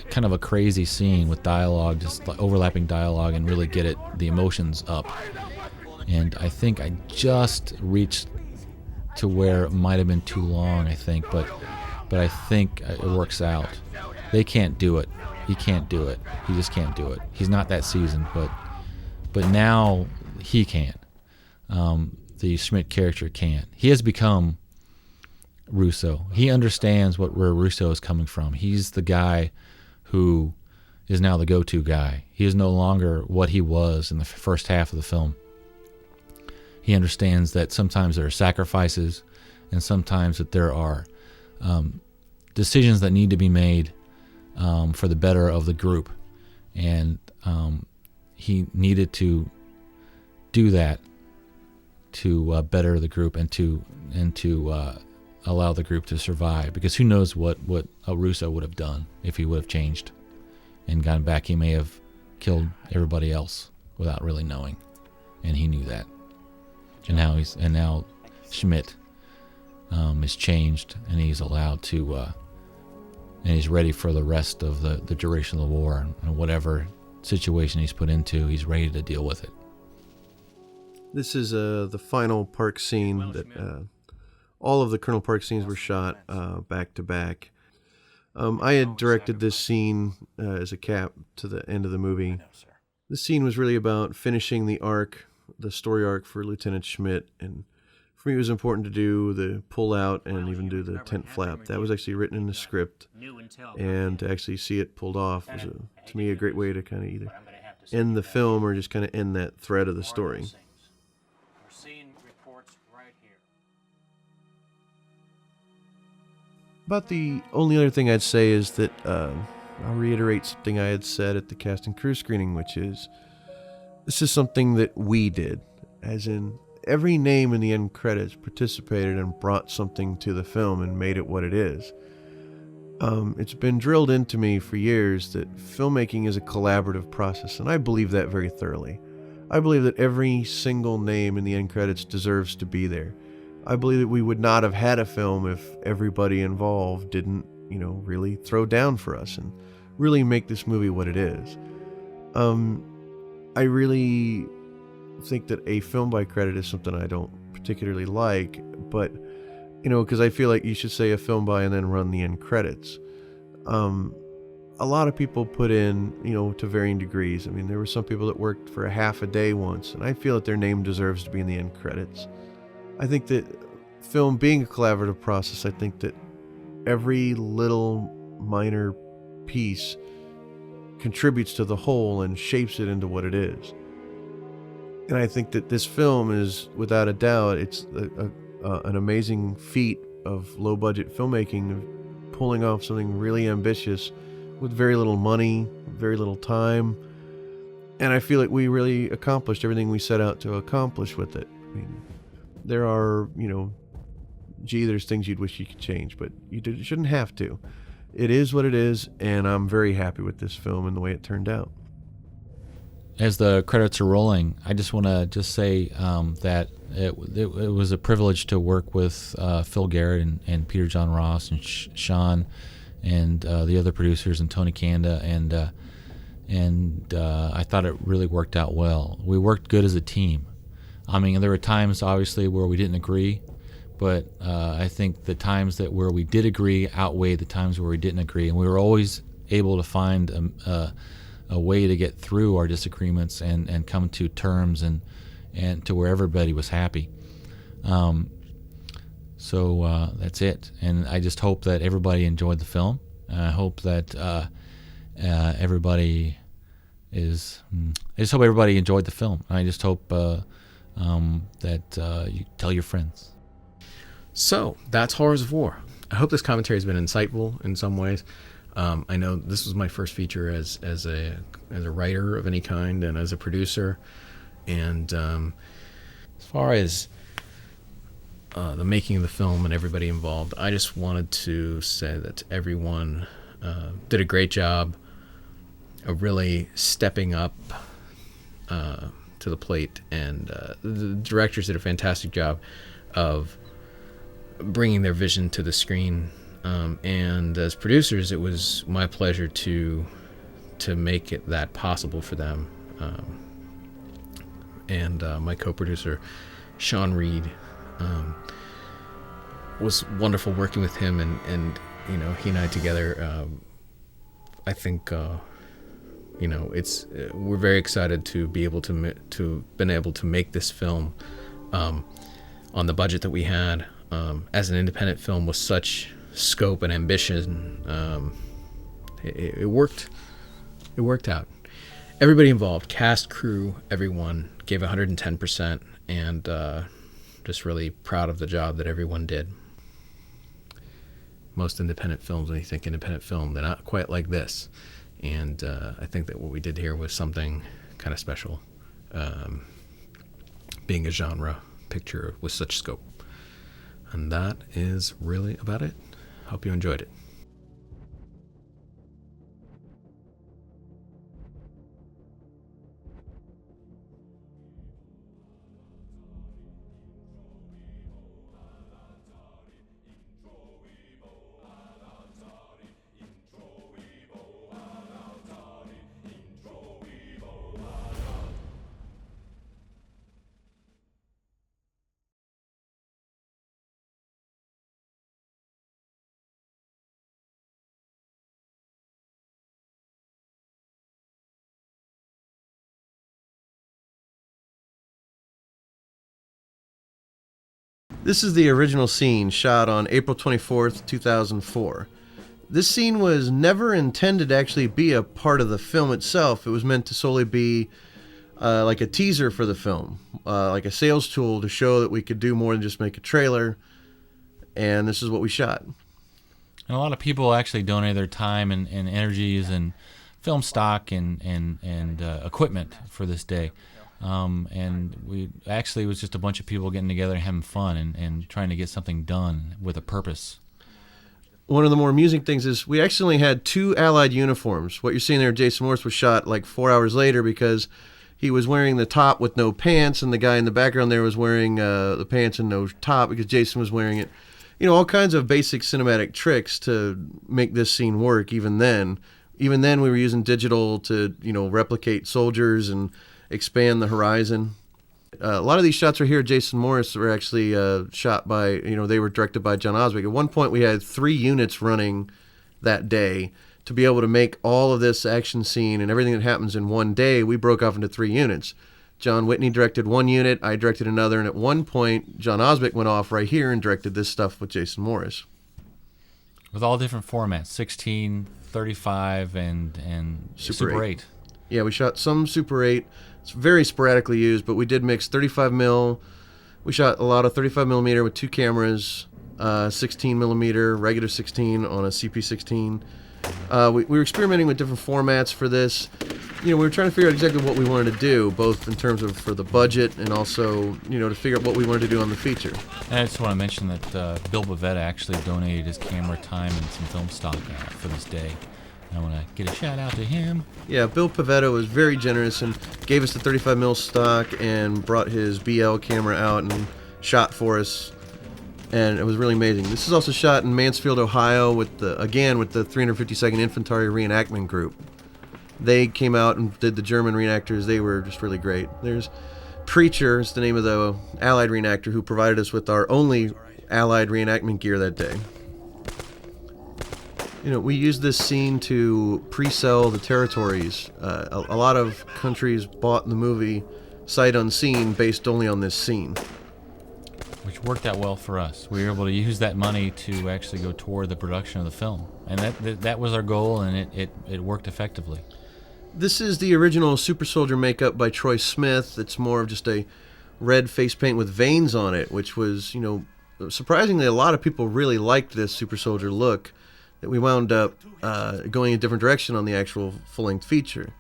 kind of a crazy scene with dialogue, just overlapping dialogue, and really get the emotions up. And I think I just reached to where it might have been too long, I think, but I think it works out. They can't do it. He can't do it. He just can't do it. He's not that seasoned, but now he can. The Schmidt character can. He has become Russo. He understands where Russo is coming from. He's the guy who is now the go-to guy. He is no longer what he was in the first half of the film. He understands that sometimes there are sacrifices, and sometimes that there are decisions that need to be made for the better of the group, and he needed to do that to better the group and to allow the group to survive. Because who knows what Russo would have done if he would have changed and gone back. He may have killed everybody else without really knowing, and he knew that. And now Schmidt is changed, and he's allowed to, and he's ready for the rest of the duration of the war, and whatever situation he's put into, he's ready to deal with it. This is the final Park scene that all of the Colonel Park scenes were shot back to back. I had directed this scene as a cap to the end of the movie. This scene was really about finishing the arc, the story arc for Lieutenant Schmidt, and for me it was important to do the pull out and even do the tent flap. That was actually written in the script, and to actually see it pulled off was, to me, a great way to kind of either end the film or just kind of end that thread of the story. About the only other thing I'd say is that I'll reiterate something I had said at the cast and crew screening, which is this is something that we did, as in every name in the end credits participated and brought something to the film and made it what it is. It's been drilled into me for years that filmmaking is a collaborative process, and I believe that very thoroughly. I believe that every single name in the end credits deserves to be there. I believe that we would not have had a film if everybody involved didn't, really throw down for us and really make this movie what it is. I really think that a film by credit is something I don't particularly like, but because I feel like you should say a film by and then run the end credits. A lot of people put in, to varying degrees. I mean, there were some people that worked for a half a day once, and I feel that their name deserves to be in the end credits. I think that film being a collaborative process, I think that every little minor piece contributes to the whole and shapes it into what it is. And I think that this film is, without a doubt, it's an amazing feat of low-budget filmmaking, of pulling off something really ambitious with very little money, very little time. And I feel like we really accomplished everything we set out to accomplish with it. I mean, there are, there's things you'd wish you could change, but you shouldn't have to. It is what it is, and I'm very happy with this film and the way it turned out. As the credits are rolling, I just want to say that it was a privilege to work with Phil Garrett and Peter John Ross and Sean and the other producers and Tony Kanda, and I thought it really worked out well. We worked good as a team. I mean, there were times, obviously, where we didn't agree, but I think the times where we did agree outweighed the times where we didn't agree, and we were always able to find a way to get through our disagreements and come to terms and to where everybody was happy. So that's it, and I just hope that everybody enjoyed the film. I hope that everybody enjoyed the film. I just hope that you tell your friends. So that's Horrors of War. I hope this commentary has been insightful in some ways. I know this was my first feature as a writer of any kind and as a producer. And as far as the making of the film and everybody involved, I just wanted to say that everyone did a great job of really stepping up to the plate, and the directors did a fantastic job of bringing their vision to the screen. And as producers, it was my pleasure to make it that possible for them. And my co-producer, Sean Reed, was wonderful working with him, and he and I together. I think we're very excited to be able to been able to make this film on the budget that we had, as an independent film with such scope and ambition. It worked. It worked out. Everybody involved, cast, crew, everyone gave 110%, and just really proud of the job that everyone did. Most independent films, when you think independent film, they're not quite like this. And I think that what we did here was something kind of special, being a genre picture with such scope. And that is really about it. Hope you enjoyed it. This is the original scene shot on April 24th, 2004. This scene was never intended to actually be a part of the film itself. It was meant to solely be like a teaser for the film, like a sales tool to show that we could do more than just make a trailer. And this is what we shot. And a lot of people actually donated their time and energies and film stock and equipment for this day. And we actually, it was just a bunch of people getting together and having fun and trying to get something done with a purpose. One of the more amusing things is we actually only had 2 Allied uniforms. What you're seeing there, Jason Morse, was shot like 4 hours later because he was wearing the top with no pants, and the guy in the background there was wearing the pants and no top because Jason was wearing it. All kinds of basic cinematic tricks to make this scene work. Even then we were using digital to replicate soldiers and expand the horizon. A lot of these shots right here, Jason Morris, were actually shot by, they were directed by John Oswick. At one point, we had 3 units running that day. To be able to make all of this action scene and everything that happens in one day, we broke off into 3 units. John Whitney directed 1 unit, I directed another, and at one point, John Oswick went off right here and directed this stuff with Jason Morris. With all different formats, 16, 35, and Super 8. Yeah, we shot some Super 8. It's very sporadically used, but we did mix 35 mil. We shot a lot of 35 millimeter with 2 cameras, 16 millimeter, regular 16 on a CP16. We were experimenting with different formats for this. We were trying to figure out exactly what we wanted to do, both in terms of for the budget and also, to figure out what we wanted to do on the feature. And I just want to mention that Bill Bavetta actually donated his camera time and some film stock for this day. I want to get a shout out to him. Yeah, Bill Pavetta was very generous and gave us the 35 mil stock and brought his BL camera out and shot for us, and it was really amazing. This is also shot in Mansfield, Ohio, with the 352nd Infantry Reenactment Group. They came out and did the German reenactors. They were just really great. There's Preacher, is the name of the Allied reenactor who provided us with our only Allied reenactment gear that day. We used this scene to pre-sell the territories. A lot of countries bought the movie sight unseen based only on this scene. Which worked out well for us. We were able to use that money to actually go toward the production of the film. And that was our goal, and it worked effectively. This is the original Super Soldier makeup by Troy Smith. It's more of just a red face paint with veins on it, which was, surprisingly, a lot of people really liked this Super Soldier look. That we wound up going a different direction on the actual full-length feature.